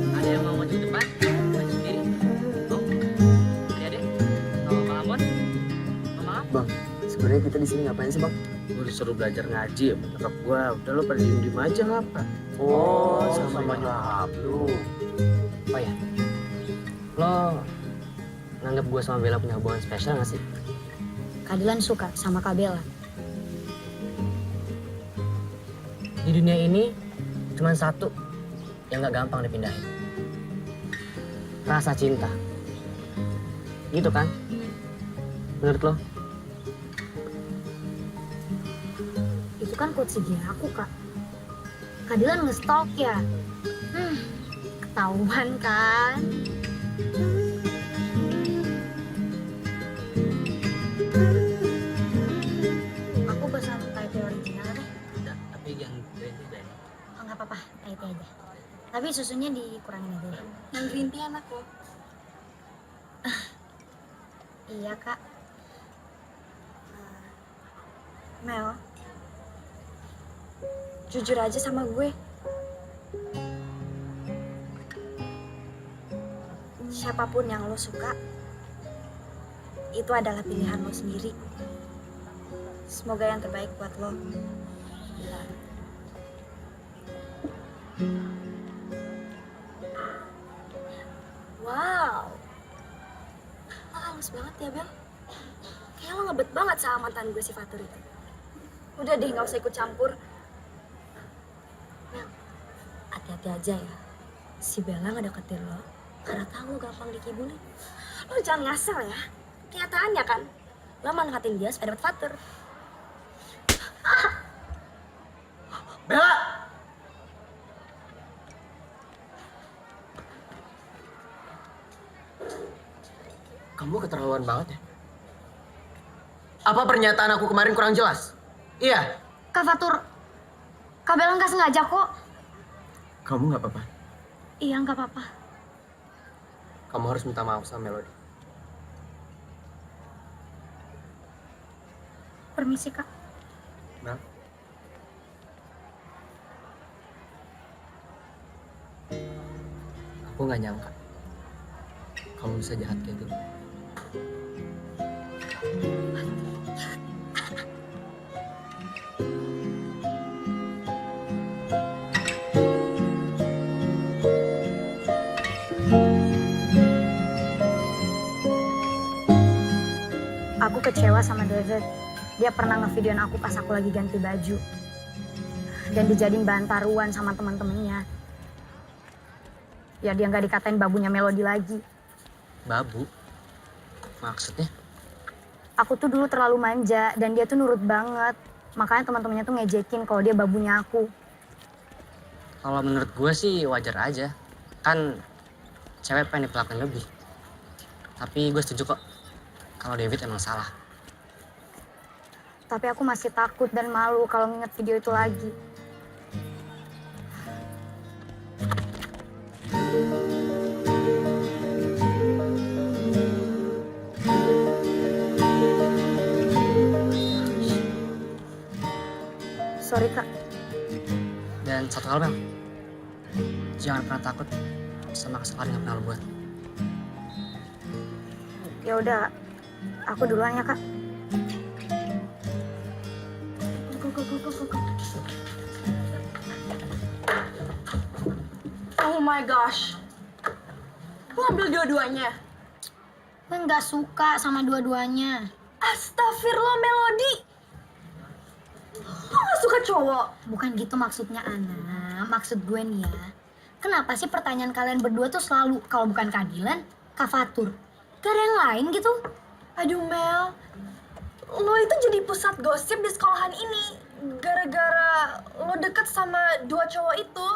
Ada yang mau maju ke depan? Maju sendiri. Oh, adik-adik, sama Bang Amon, Mama. Bang, sebenarnya kita di sini ngapain sih, Bang? Gue disuruh belajar ngaji ya, nyokap gue. Udah lo pada diem aja ngapa? Oh, sama nyokap lu. Oh ya, lo nganggap gue sama Bella punya hubungan spesial gak sih? Kak Dilan suka sama Kak Bella. Di dunia ini cuma satu yang gak gampang dipindahin. Rasa cinta. Gitu kan? Menurut lo? Itu kan quotes IG aku, Kak. Kak Dilan nge-stalk ya? Ketahuan kan? Aku pesan Thai tea original deh. Tapi yang green tea deh. Oh, nggak apa-apa, Thai tea aja. Tapi susunya dikurangin aja deh. Yang green tea enak loh. Iya, Kak. Mel, Jujur aja sama gue. siapapun yang lo suka, itu adalah pilihan lo sendiri. Semoga yang terbaik buat lo. Wow. Lo halus banget ya, Bel. Kayak lo ngebet banget sama mantan gue si Fatur itu. Udah deh, gak usah ikut campur. Mel, hati-hati aja ya. Si Bella ngedeketin lo karena tahu lo gampang dikibulin. Lo jangan ngasal ya. Kenyataannya kan, lo manfaatin dia supaya dapet Fatur. Bella! Kamu keterlaluan banget ya. Apa pernyataan aku kemarin kurang jelas? Iya. Kak Fatur, Kak Bella nggak sengaja kok. Kamu nggak apa-apa. Iya, nggak apa-apa. Kamu harus minta maaf sama Melody. Permisi, Kak. Mel. Aku nggak nyangka kamu bisa jahat kayak gitu. Aku kecewa sama David. Dia pernah ngevideoin aku pas aku lagi ganti baju. Dan dijadiin bahan taruhan sama teman-temannya. Ya dia nggak dikatain babunya Melody lagi. Babu? Maksudnya? Aku tuh dulu terlalu manja dan dia tuh nurut banget. Makanya teman-temannya tuh ngejekin kalau dia babunya aku. Kalau menurut gue sih wajar aja. Kan cewek pengen diperlakukan lebih. Tapi gue setuju kok kalau David emang salah. Tapi aku masih takut dan malu kalau nginget video itu lagi. Sorry, Kak. Dan satu hal, Mel. Jangan pernah takut sama kesalahan yang pernah lo buat. Ya udah, aku duluan ya kak. Oh my gosh. Lo ambil dua-duanya. Gue nggak suka sama dua-duanya. Astagfirullah, Melody. Lo gak suka cowok? Bukan gitu maksudnya, Ana. Maksud gue nih ya, kenapa sih pertanyaan kalian berdua tuh selalu kalau bukan keadilan, Kak Fatur? Gak ada yang lain gitu? Aduh Mel, lo itu jadi pusat gosip di sekolahan ini gara-gara lo deket sama dua cowok itu.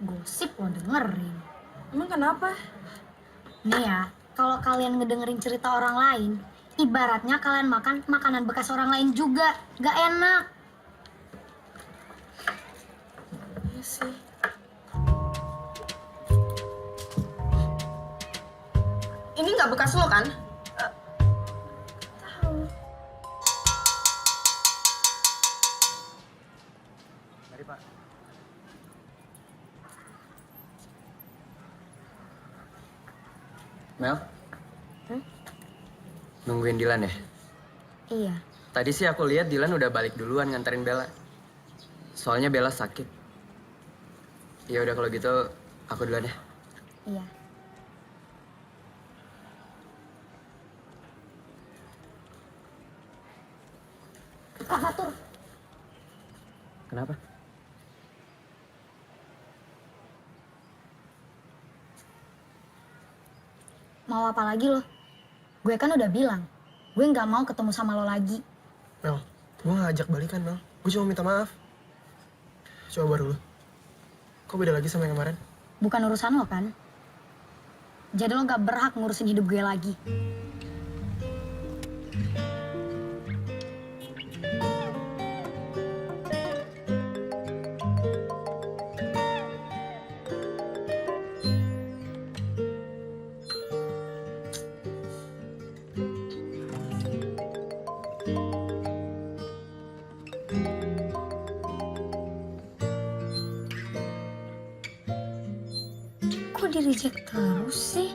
Gosip lo dengerin. Emang kenapa? Nih ya, kalau kalian ngedengerin cerita orang lain, ibaratnya kalian makan makanan bekas orang lain juga. Gak enak. Iya sih. Ini nggak bekas lo kan? Tahu. Mari Pak. Mel? Nungguin Dilan ya? Iya. Tadi sih aku lihat Dilan udah balik duluan nganterin Bella. Soalnya Bella sakit. Ya udah kalau gitu aku duluan ya. Iya. Kak Fatur, Kenapa? mau apa lagi lo? Gue kan udah bilang, gue nggak mau ketemu sama lo lagi. Mel, gue gak ajak balikan, Mel. Gue cuma minta maaf. Coba dulu. Kok beda lagi sama yang kemarin? Bukan urusan lo kan? Jadi lo gak berhak ngurusin hidup gue lagi. Kok di-reject terus sih?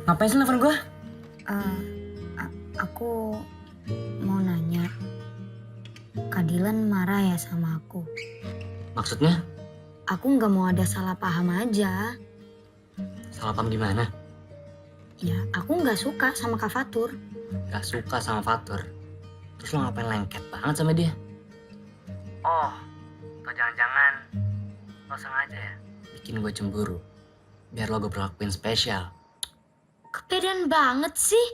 Ngapain sih nelfon gue? Aku mau nanya, Kak Dilan marah ya sama aku? Maksudnya? Aku nggak mau ada salah paham aja. Salah paham gimana? Ya, aku nggak suka sama Kak Fatur. Gak suka sama Fatur. Terus lo ngapain lengket banget sama dia? Oh, atau jangan-jangan lo sengaja ya? Bikin gue cemburu. Biar lo gue perlakuin spesial. Kepedean banget sih.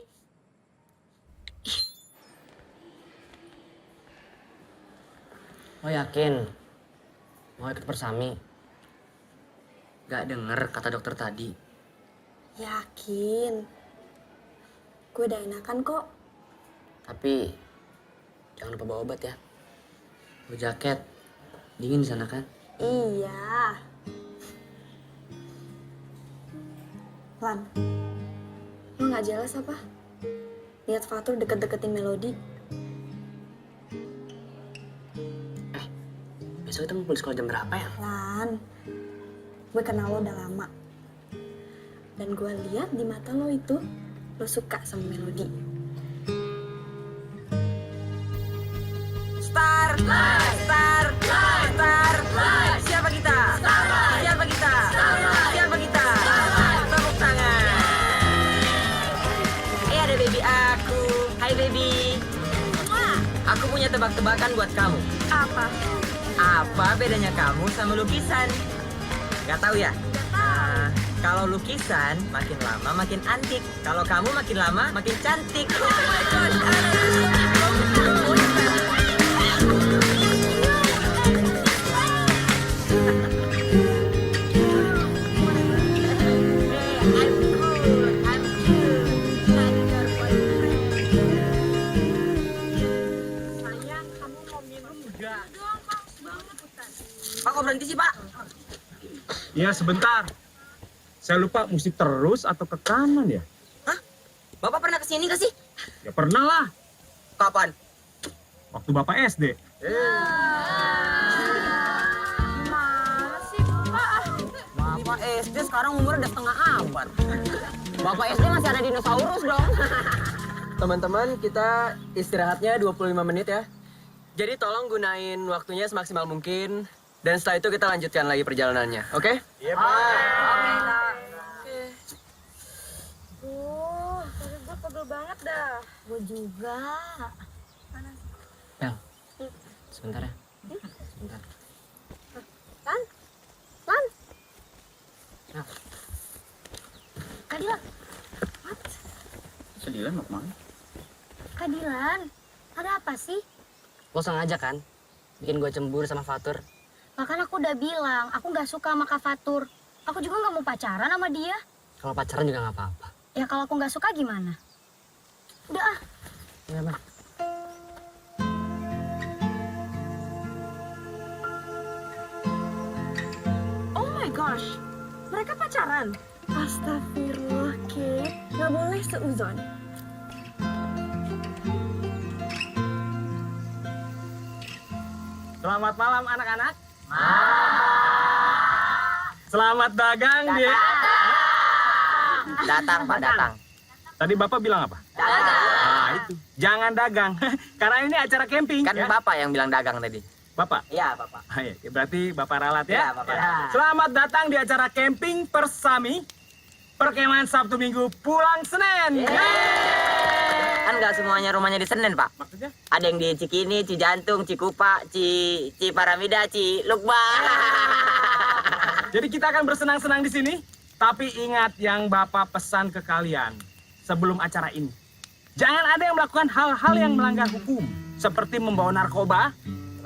Lo yakin? Mau ikut persami? Gak denger kata dokter tadi. Yakin. Gue udah enakan kok. Tapi jangan lupa bawa obat ya. Bawa jaket. Dingin di sana kan? Iya. Lan, lo gak jelas apa? Lihat Fatur deket-deketin Melody. Besok kita ngumpul di sekolah jam berapa ya? Lan, gue kenal lo udah lama. Dan gue lihat di mata lo itu, lo suka sama Melody. Start, start, start. Siapa kita? Siapa kita? Siapa kita? Tepuk tangan. Ada baby aku. Hai baby. Aku punya tebak-tebakan buat kamu. Apa? Apa bedanya kamu sama lukisan? Gak tahu ya? Nah, kalau lukisan makin lama makin antik. Kalau kamu makin lama makin cantik. Oh my gosh. Pak, kok berhenti sih, Pak? Ya sebentar. Saya lupa mesti terus atau ke kanan ya? Hah? Bapak pernah kesini nggak sih? Ya pernah lah. Kapan? Waktu Bapak SD. Gimana sih, Pak? Bapak SD sekarang umurnya udah setengah abad. Bapak SD masih ada dinosaurus dong. Teman-teman, kita istirahatnya 25 menit ya. Jadi tolong gunain waktunya semaksimal mungkin. Dan setelah itu kita lanjutkan lagi perjalanannya, oke? Iya, Pak. Tapi gue pegel banget dah. Gue juga. Bel, sebentar ya. Sebentar. Lan? Lan? Nah. Kak Dilan. Sedilan mau kemana? Kak Dilan. Ada apa sih? Lo sengaja kan? Bikin gue cemburu sama Fatur. Bahkan aku udah bilang, aku gak suka sama Kak Fatur. Aku juga gak mau pacaran sama dia. Kalau pacaran juga nggak apa-apa. Ya kalau aku gak suka gimana? Udah ah. Iya, Bang. Oh my gosh, mereka pacaran? Astagfirullah, Kate. Nggak boleh seuzon. Selamat malam anak-anak. Selamat dagang, dia. Datang, Pak, datang. Tadi Bapak bilang apa? Dagang. Nah, itu. Jangan dagang. Karena ini acara camping. Kan ya. Bapak yang bilang dagang tadi. Bapak? Iya, Bapak. Ah, ya. Berarti Bapak ralat ya? Iya, Bapak ralat. Selamat datang di acara camping Persami. Perkemahan Sabtu Minggu pulang Senin. Kan nggak semuanya rumahnya di Senen, Pak. Maksudnya? Ada yang di Cikini, Cijantung, Cikupa, Ciparamida, Cilukba. Jadi kita akan bersenang-senang di sini. Tapi ingat yang Bapak pesan ke kalian sebelum acara ini. Jangan ada yang melakukan hal-hal yang melanggar hukum. Seperti membawa narkoba,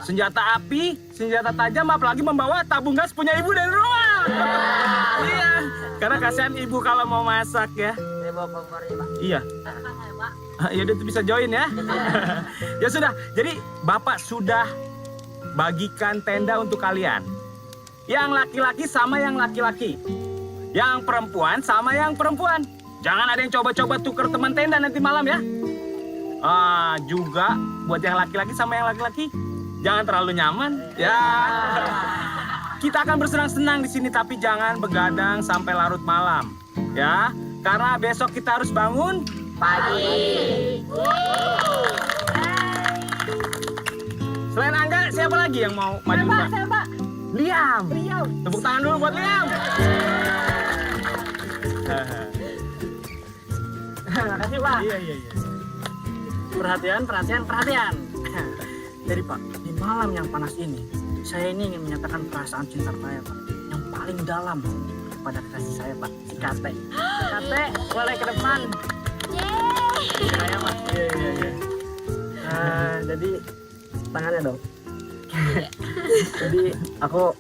senjata api, senjata tajam, apalagi membawa tabung gas punya ibu dari rumah. Iya, karena kasihan ibu kalau mau masak ya. Saya bawa kompor ya, Pak. Iya. Ya udah bisa join ya. Ya sudah, jadi Bapak sudah bagikan tenda untuk kalian. Yang laki-laki sama yang laki-laki. Yang perempuan sama yang perempuan. Jangan ada yang coba-coba tuker teman tenda nanti malam ya. Juga buat yang laki-laki sama yang laki-laki, jangan terlalu nyaman ya. Kita akan bersenang-senang di sini tapi jangan begadang sampai larut malam ya. Karena besok kita harus bangun Pagi. Selain Angga, siapa lagi yang mau maju duluan? Pak. Liam. Tepuk tangan dulu buat Liam. Makasih, Pak. Iya. Perhatian. Jadi, Pak, di malam yang panas ini, saya ini ingin menyatakan perasaan cinta saya, Pak, yang paling dalam kepada kasih saya, Pak, si Kate. Kate, boleh ke depan. Saya, Pak. Iya. Jadi, tangannya dong. Jadi, aku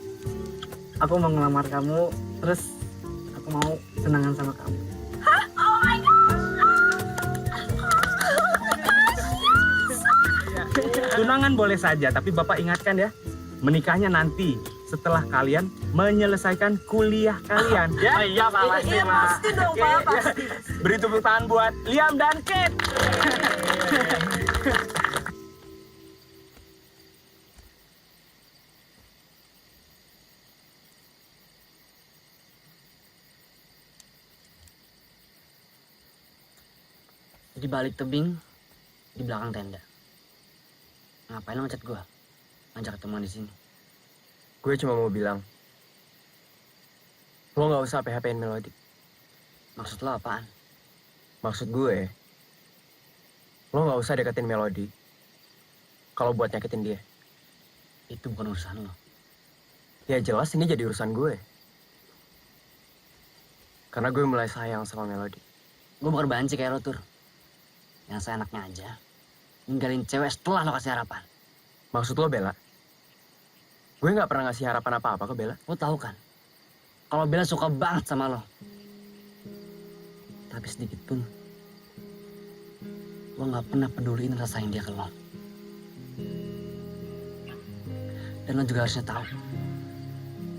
mau ngelamar kamu, terus aku mau tunangan sama kamu. Tunangan boleh saja, tapi Bapak ingatkan ya, menikahnya nanti setelah kalian menyelesaikan kuliah kalian. Ya? Iya, Pak, pasti, Iya, Pak. pasti dong, Pak. Pasti. Beri tepuk tangan buat Liam dan Kate. Di balik tebing, di belakang tenda. Ngapain lo ngechat gue? Ngajak ketemuan di sini. Gue cuma mau bilang, lo nggak usah PHP-in Melody. Maksud lo apaan? Maksud gue, lo nggak usah deketin Melody kalau buat nyakitin dia. Itu bukan urusan lo. Ya jelas ini jadi urusan gue. Karena gue mulai sayang sama Melody. Gue bukan banci kayak lo, Tur. Yang seenaknya aja, ninggalin cewek setelah lo kasih harapan. Maksud lo, Bella? Gue nggak pernah ngasih harapan apa-apa ke Bella. Lo tahu kan, kalau Bella suka banget sama lo. Tapi sedikit pun, lo nggak pernah peduliin rasa sayang dia ke lo. Dan lo juga harusnya tahu,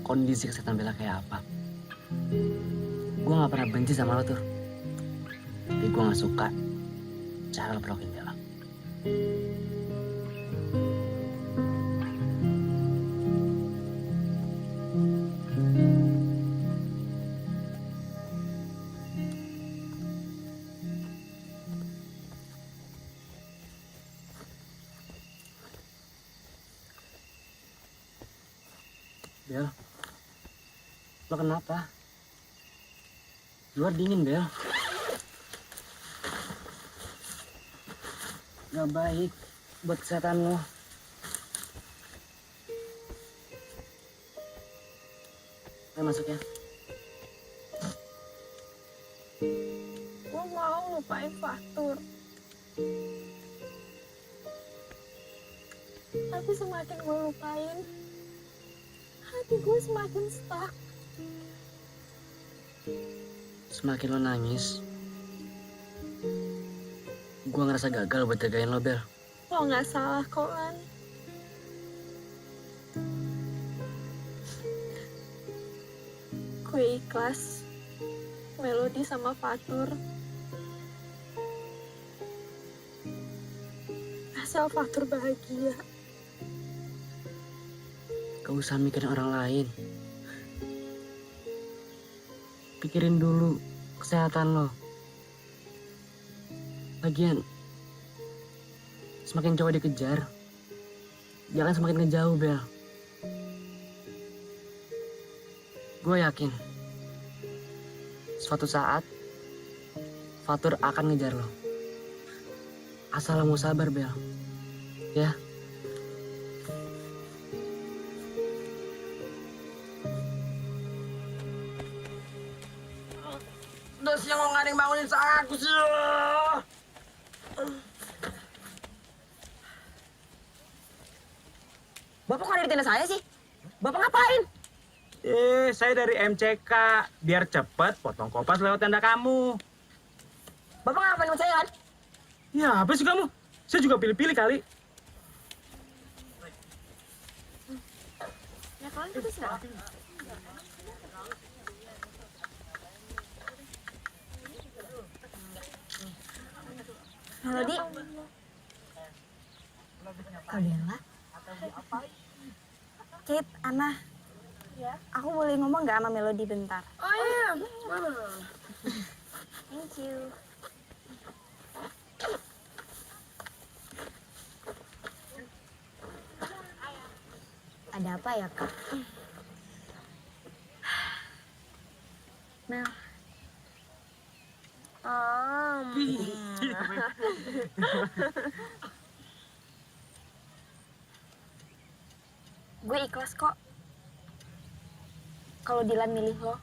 kondisi kesehatan Bella kayak apa. Gue nggak pernah benci sama lo, Tur. Tapi gue nggak suka cara lo perlakuin Bella. Bel, lo kenapa? Luar dingin, Bel. Gak baik buat kesehatan lo. Ayo masuk ya. Gue mau lupain Fatur. Tapi semakin gue lupain, hati gue semakin stuck. Semakin lo nangis, gue ngerasa gagal buat jagain lo, Bel. Lo nggak salah kok, Lan. Gue ikhlas Melody sama Fatur. Asal Fatur bahagia. Gak usah mikirin orang lain. Pikirin dulu kesehatan lo. Lagian, semakin jauh dikejar, jalan semakin ngejauh, Bel. Gue yakin, suatu saat, Fatur akan ngejar lo. Asal lo mau sabar, Bel. Ya. Udah siang kok nggak ada yang bangunin aku sih. Bapak kok ada di tenda saya sih? Bapak ngapain? Saya dari MCK. Biar cepet potong kopas lewat tenda kamu. Bapak ngapain sama saya kan? Ya, apa sih kamu? Saya juga pilih-pilih kali. Ya kalian kita sudah. Melody. Kak Bella. Kate, Ana. Aku boleh ngomong nggak sama Melody bentar? Oh iya. Thank you. Ada apa ya, Kak? Mel. Gue ikhlas kok. Kalau Dilan milih lo.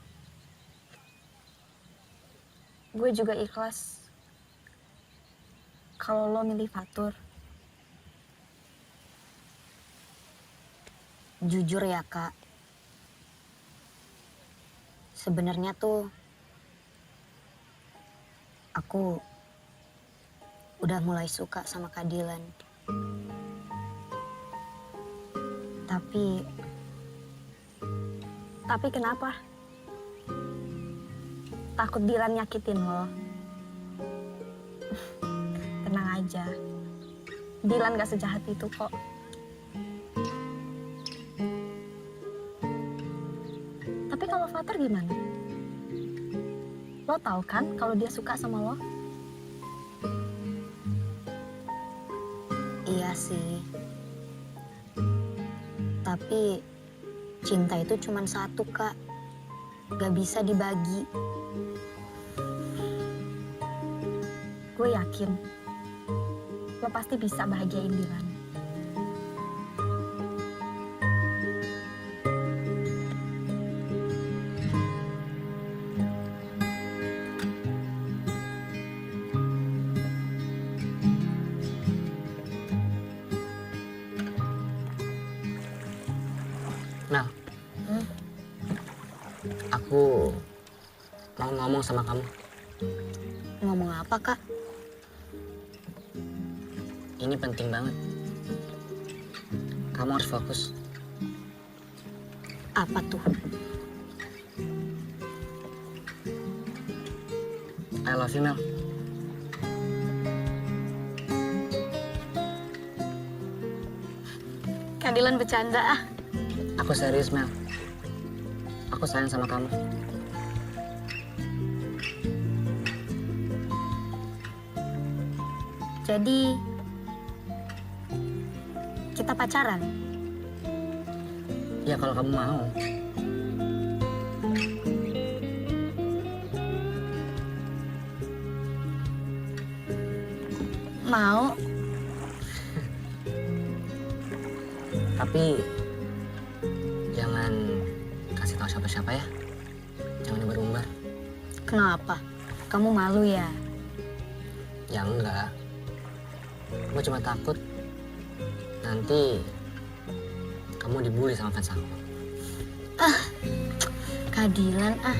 Gue juga ikhlas. Kalau lo milih Fatur. Jujur ya, Kak. Sebenarnya tuh aku udah mulai suka sama Kak Dilan. Tapi kenapa? Takut Dilan nyakitin lo. Tenang aja. Dilan gak sejahat itu kok. Tapi kalau Fatur gimana? Lo tahu kan kalau dia suka sama lo? Iya sih. Tapi cinta itu cuma satu, Kak. Gak bisa dibagi. Gue yakin lo pasti bisa bahagiain Dilan. Nah, aku mau ngomong sama kamu. Ngomong apa, Kak? Ini penting banget. Kamu harus fokus. Apa tuh? I love you, Mel. Dilan bercanda ah. Aku serius, Mel. Aku sayang sama kamu. Jadi kita pacaran? Ya kalau kamu mau. Mau. Tapi jangan kasih tahu siapa-siapa ya. Jangan umbar-umbar. Kenapa? Kamu malu ya? Ya enggak. Gue cuma takut nanti kamu dibully sama fans aku. Kak Dilan ah.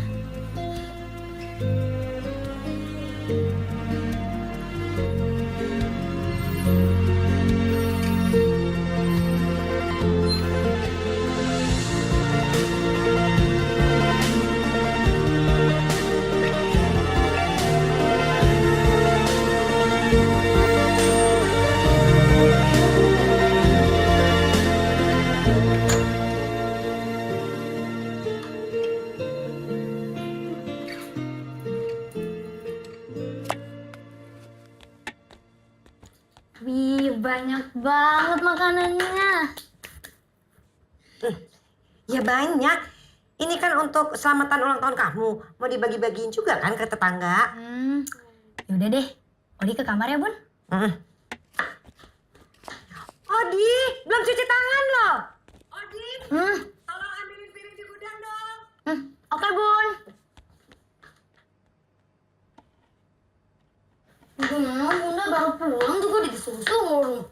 Wih, banyak banget makanannya. Ya banyak. Ini kan untuk selamatan ulang tahun kamu. Mau dibagi-bagiin juga kan ke tetangga? Yaudah deh, Odi ke kamar ya, Bun. Odi, belum cuci tangan loh. Odi, tolong ambilin piring di gudang dong. Oke, Bun. Bunda baru pulang juga udah disuruh-suruh.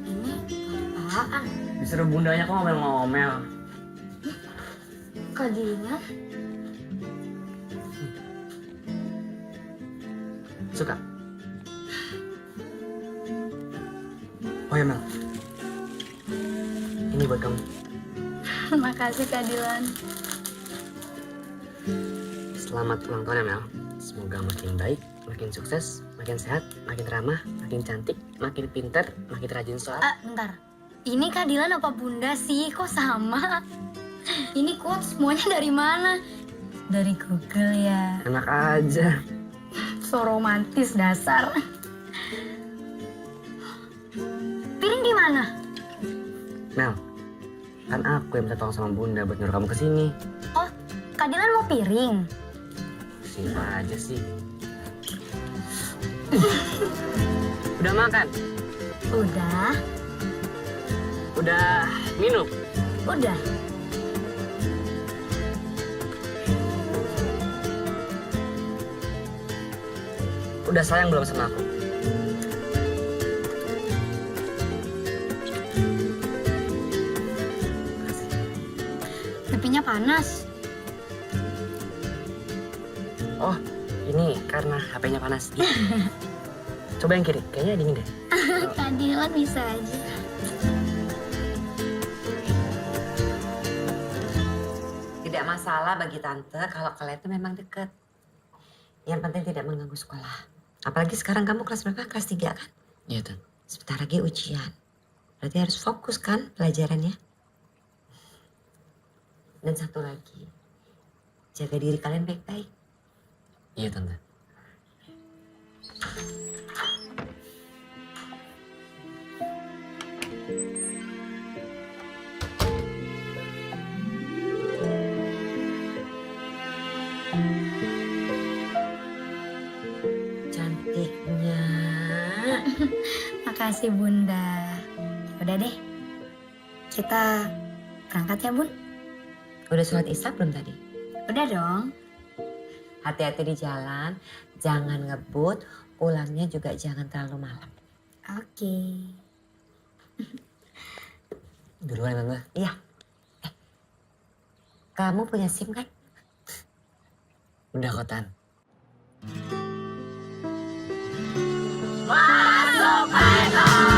Ini apaan? Disuruh bundanya kok ngomel-ngomel. Kak Dilan? Suka? Oh ya Mel. Ini buat kamu. Makasih Kak Dilan. Selamat ulang tahun ya Mel. Semoga makin baik, makin sukses, makin sehat, makin ramah, makin cantik, makin pintar, makin rajin sholat. Bentar. Ini Kak Dilan apa Bunda sih? Kok sama? Ini quotes semuanya dari mana? Dari Google ya. Enak aja. So romantis dasar. Piring di mana? Mel, kan aku yang minta tolong sama Bunda buat nyuruh kamu kesini. Oh, Kak Dilan mau piring? Siapa aja sih? Udah makan? Udah. Udah minum? Udah. Udah sayang belum sama aku? Pipinya panas. Oh, ini karena HP-nya panas. Coba yang kiri, kayaknya dingin deh. Kak Dilan bisa aja. Tidak masalah bagi tante kalau kalian itu memang deket. Yang penting tidak mengganggu sekolah. Apalagi sekarang kamu kelas berapa? Kelas 3 kan? Iya, Tan. Sebentar lagi ujian. Berarti harus fokus kan pelajarannya? Dan satu lagi, jaga diri kalian baik-baik. Iya, Tante. Cantiknya. Makasih Bunda. Udah deh, kita berangkat ya Bun. Udah sholat isya belum tadi? Udah dong. Hati-hati di jalan, jangan ngebut, pulangnya juga jangan terlalu malam. Oke. Duluan, Tante. Iya. Kamu punya SIM kan? Udah kok, Tan. Masuk Python!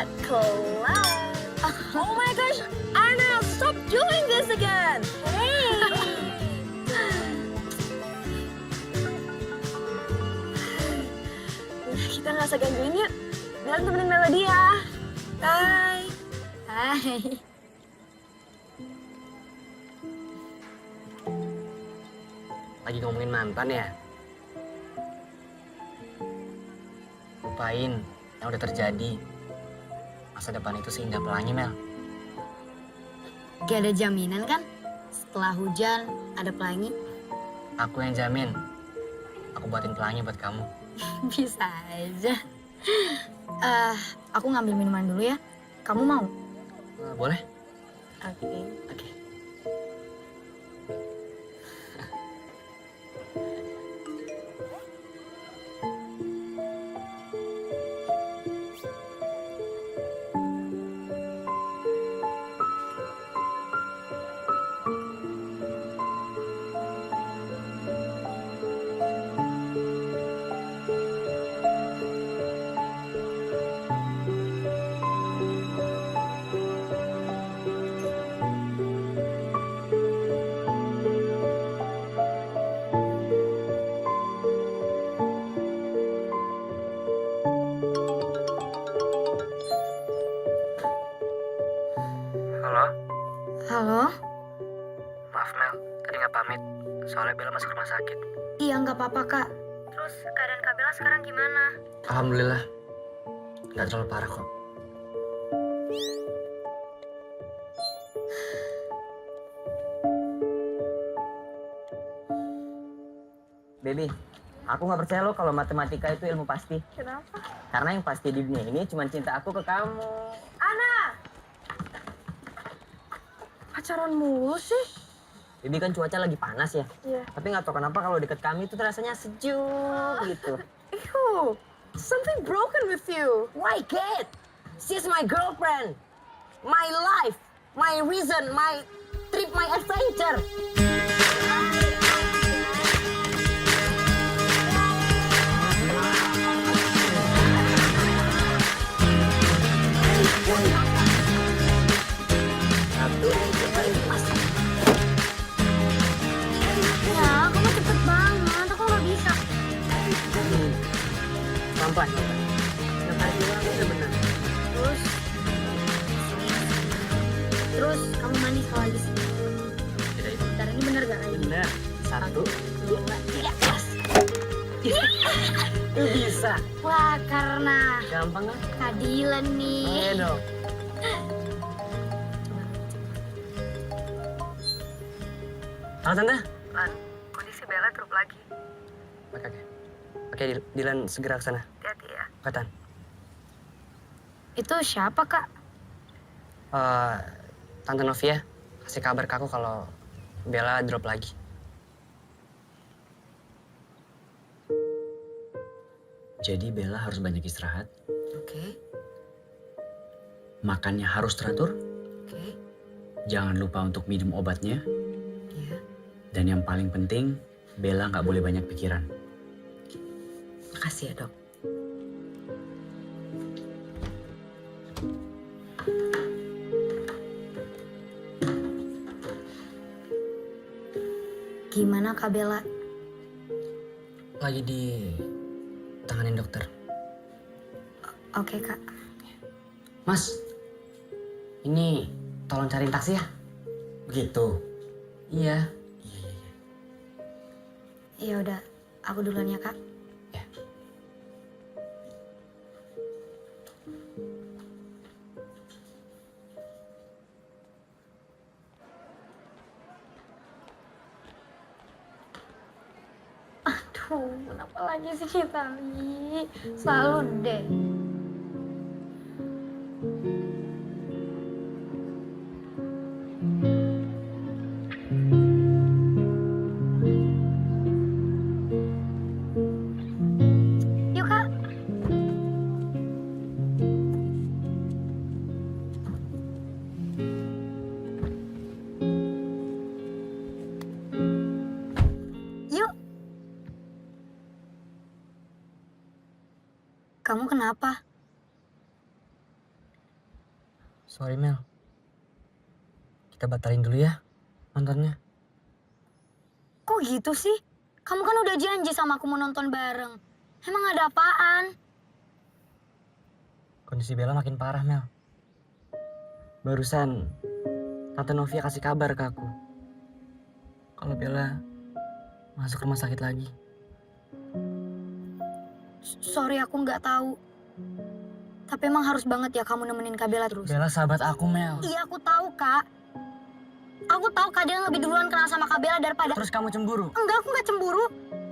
that clown. Oh my gosh, Anna, stop doing this again. Hey. Kita nggak usah gangguin yuk. Bilang temenin Melody ya. Bye. Hai. Lagi ngomongin mantan ya? Lupain yang udah terjadi. Masa depan itu seindah pelangi, Mel. Gak ada jaminan kan? Setelah hujan ada pelangi. Aku yang jamin. Aku buatin pelangi buat kamu. Bisa aja. Aku ngambil minuman dulu ya. Kamu mau? Boleh? Oke. Oke. Halo? Halo? Maaf, Mel. Tadi nggak pamit. Soalnya Bella masuk rumah sakit. Iya nggak apa-apa kak. Terus keadaan Kak Bella sekarang gimana? Alhamdulillah. Nggak terlalu parah kok. Baby, aku nggak percaya lo kalau matematika itu ilmu pasti. Kenapa? Karena yang pasti di dunia ini cuma cinta aku ke kamu. Ana! Pacaran mulu sih? Baby kan cuaca lagi panas ya. Iya. Tapi nggak tahu kenapa kalau deket kami itu rasanya sejuk gitu. Ew, something broken with you. Why kid? She's my girlfriend. My life. My reason. My trip. My adventure. Ya, kamu cepet banget. Aku nggak bisa. Pelan-pelan. Yang tadi bilang udah bener. Terus kamu manis kalau lagi sini. Tidak itu. Bentar, ini bener gak kayak gini? Bener. 1, 2, 3, plus. Lu bisa. Wah, karena Gampang kan? keadilan nih. Ayo dong. Halo Tante. Lan, kondisi Bella drop lagi. Oke. Oke, Dilan segera ke sana. Hati-hati ya. Katan. Itu siapa kak? Tante Novia kasih kabar ke aku kalau Bella drop lagi. Jadi Bella harus banyak istirahat. Oke. Makannya harus teratur. Oke. Jangan lupa untuk minum obatnya. Iya. Dan yang paling penting, Bella nggak boleh banyak pikiran. Makasih ya, Dok. Gimana kak Bella? Lagi di tanganin dokter. Oke kak. Mas, ini tolong cariin taksi ya. Begitu. Iya. Ya udah, aku duluan ya kak. Aduh, kenapa lagi sih Citali? Selalu deh. Yuk kak. Yuk. Kamu kenapa? Sorry Mel. Kita batalin dulu ya nontonnya. Kok gitu sih? Kamu kan udah janji sama aku mau nonton bareng. Emang ada apaan? Kondisi Bella makin parah Mel. Barusan Tante Novia kasih kabar ke aku kalau Bella masuk rumah sakit lagi. Sorry aku nggak tahu. Tapi emang harus banget ya kamu nemenin Kak Bella terus. Bella sahabat aku Mel. Iya aku tahu Kak. Aku tahu Kak Dilan lebih duluan kenal sama Kak Bella daripada... Terus kamu cemburu? Enggak, aku nggak cemburu.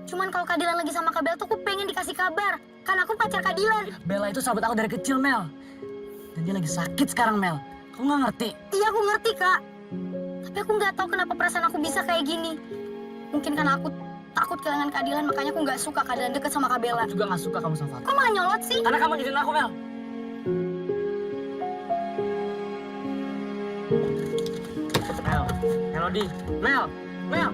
Cuman kalau Kak Dilan lagi sama Kak Bella tuh aku pengen dikasih kabar. Kan aku pacar Kak Dilan. Bella itu sahabat aku dari kecil Mel. Dan dia lagi sakit sekarang Mel. Kamu nggak ngerti? Iya aku ngerti Kak. Tapi aku nggak tahu kenapa perasaan aku bisa kayak gini. Mungkin karena aku takut kehilangan Kak Dilan, makanya aku nggak suka Kak Dilan deket sama Kak Bella. Aku juga nggak suka kamu sama Fatur. Kok malah nyolot sih? Karena kamu ngizinin aku Mel. Mel, Melody, Mel, Mel.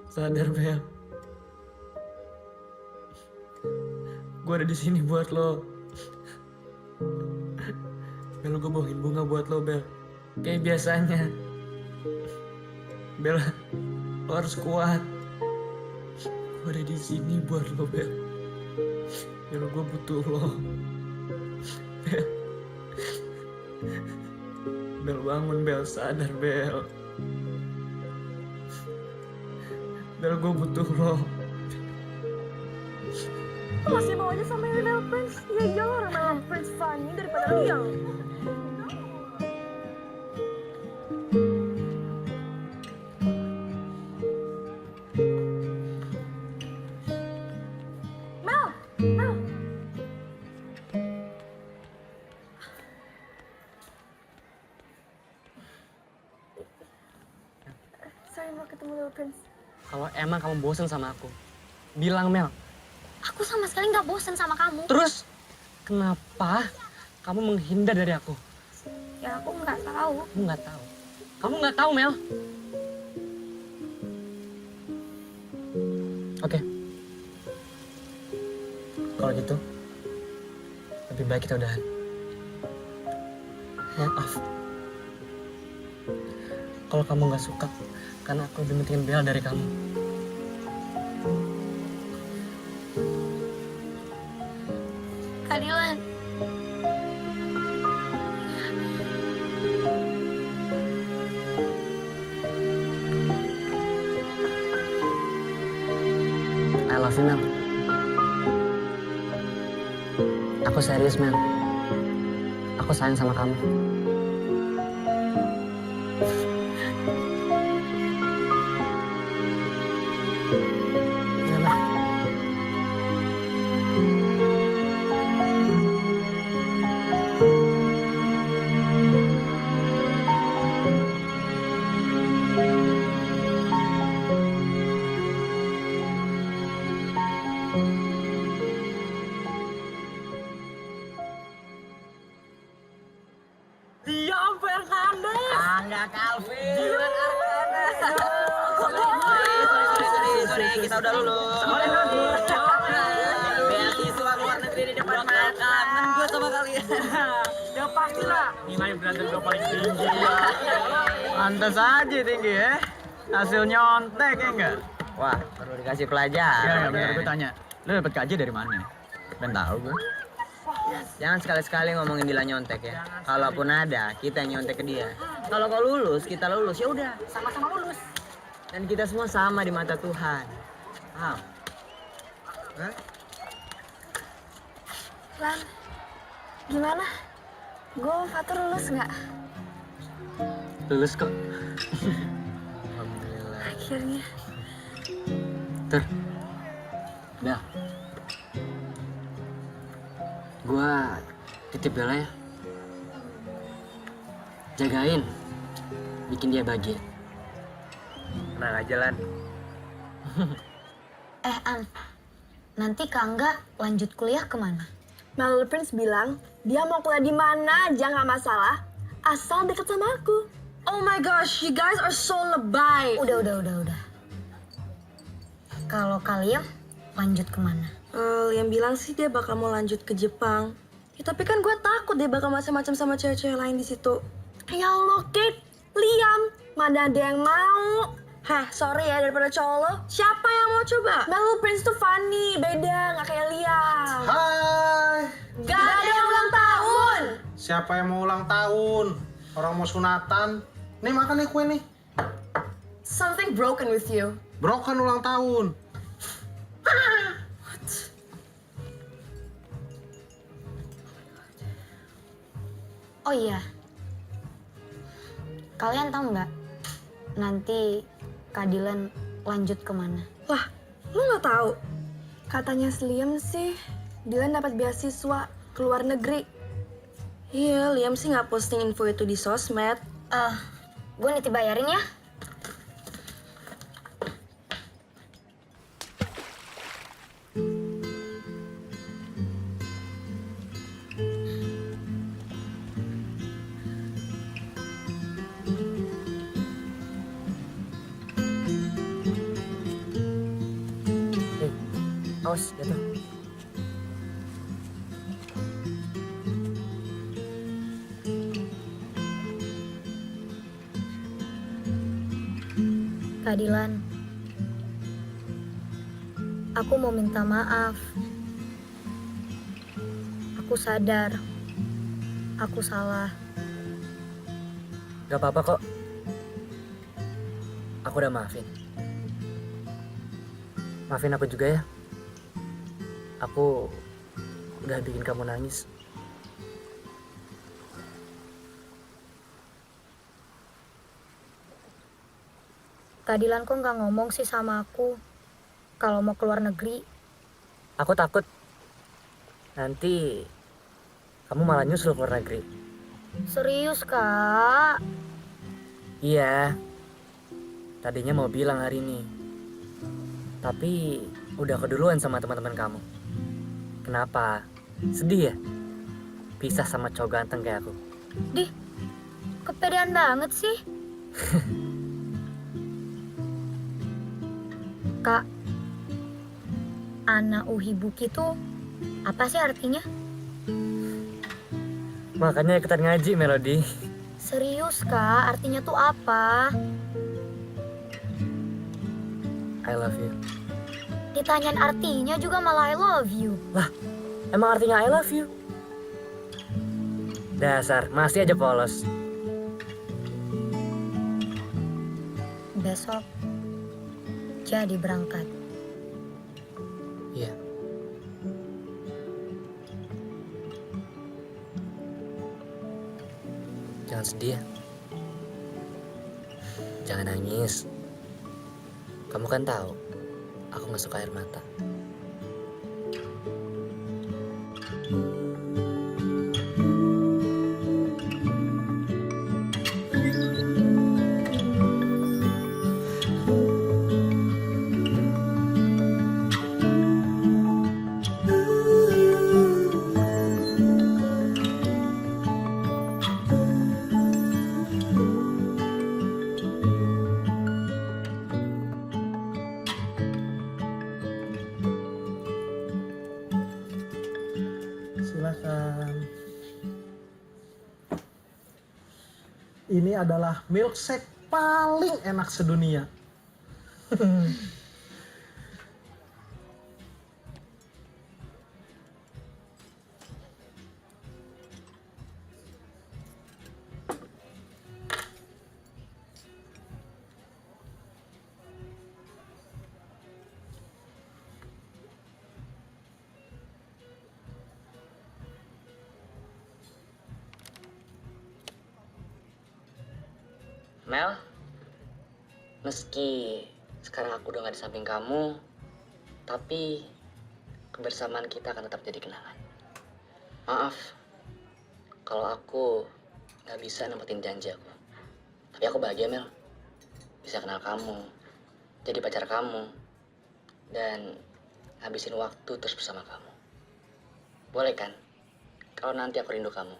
Sadar Bel. Gue ada di sini buat lo. Bel, gue bawain bunga buat lo Bel. Kayak biasanya. Bel, lo harus kuat. Gue ada di sini buat lo Bel. Bel, gue butuh lo. Bel. Bel bangun Bel, sadar Bel. Bel, gue butuh lo. Masih mau aja sama Lionel Prince? Ya iyalah Lionel Prince funny daripada Liang. Mel! Sorry mau ketemu Lionel Prince. Kalau emang kamu bosen sama aku, bilang Mel. Aku sama sekali nggak bosen sama kamu. Terus, kenapa kamu menghindar dari aku? Ya aku nggak tahu. Kamu nggak tahu. Kamu nggak tahu, Mel. Oke. Kalau gitu, lebih baik kita udahan. Maaf. Kalau kamu nggak suka, karena aku lebih pentingin Bella dari kamu. Kak Dilan. I love you, Mel. Aku serius, Mel. Aku sayang sama kamu. Ya, Mel. Liam Fernandez. Angga Calvin. Dylan Arkanes. Sorry, kita udah lulus. Beasiswa luar negeri di depan mata. Kangen gue sama kalian. Ya pastilah. Nilai brother gue paling tinggi ya. Pantes aja tinggi ya. Hasil nyontek ya enggak? Wah, perlu dikasih pelajaran. Ya enggak, bener gue tanya. Lu dapet KJ dari mana? Ben tahu gue. Jangan sekali-sekali ngomongin Dila nyontek ya. Kalaupun ada, kita yang nyontek ke dia. Kalau kau lulus, kita lulus. Ya udah, sama-sama lulus. Dan kita semua sama di mata Tuhan. Paham? Hah? Lan, gimana? Gue Fatur lulus nggak? Lulus kok. Alhamdulillah. Akhirnya. Tur. Bel. Gua titip Bella ya. Jagain. Bikin dia bahagia. Tenang aja, Lan. An, nanti Kak Angga lanjut kuliah kemana? My Little Prince bilang dia mau kuliah di mana aja nggak masalah, asal deket sama aku. Oh my gosh, you guys are so lebay. Udah. Kalau kalian lanjut kemana? Yang bilang sih dia bakal mau lanjut ke Jepang. Ya, tapi kan gue takut dia bakal macam-macam sama cewek-cewek lain di situ. Ya Allah, Kate, Liam, mana ada yang mau? Hah, sorry ya, daripada cowok lo, siapa yang mau coba? My Little Prince tuh funny, beda, nggak kayak Liam. Hai. Gak ada yang ulang tahun. Siapa yang mau ulang tahun? Orang mau sunatan. Nih makan nih kue nih. Something broken with you. Broken ulang tahun. Oh iya, kalian tahu nggak nanti Kak Dylan lanjut kemana? Wah, lu nggak tahu? Katanya Liam sih, Dylan dapat beasiswa ke luar negeri. Iya, Liam sih nggak posting info itu di sosmed. Gue nanti bayarin ya. Awas, jatuh. Kak Dylan, aku mau minta maaf. Aku sadar, aku salah. Gak apa-apa kok. Aku udah maafin. Maafin aku juga ya. Aku udah bikin kamu nangis. Kak Dylan kok nggak ngomong sih sama aku kalau mau keluar negeri? Aku takut nanti kamu malah nyusul keluar negeri. Serius, Kak? Iya. Tadinya mau bilang hari ini. Tapi udah keduluan sama teman-teman kamu. Kenapa? Sedih ya? Pisah sama cowok ganteng kayak aku. Dih, kepedean banget sih. Kak, Ana Uhibuki tuh apa sih artinya? Makanya ikutan ngaji, Melody. Serius, Kak? Artinya tuh apa? I love you. Ditanyain artinya juga malah I love you. Lah, emang artinya I love you? Dasar, masih aja polos. Besok jadi berangkat. Iya. Jangan sedih ya. Jangan nangis. Kamu kan tahu, aku nggak suka air mata. Silakan. Ini adalah milkshake paling enak sedunia. Mel, meski sekarang aku udah gak di samping kamu, tapi kebersamaan kita akan tetap jadi kenangan. Maaf, kalau aku gak bisa nempatin janji aku. Tapi aku bahagia, Mel. Bisa kenal kamu, jadi pacar kamu, dan habisin waktu terus bersama kamu. Boleh kan? Kalau nanti aku rindu kamu.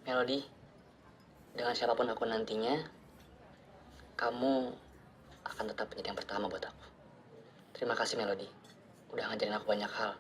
Melody, dengan siapapun aku nantinya, kamu akan tetap menjadi yang pertama buat aku. Terima kasih Melody, udah ngajarin aku banyak hal.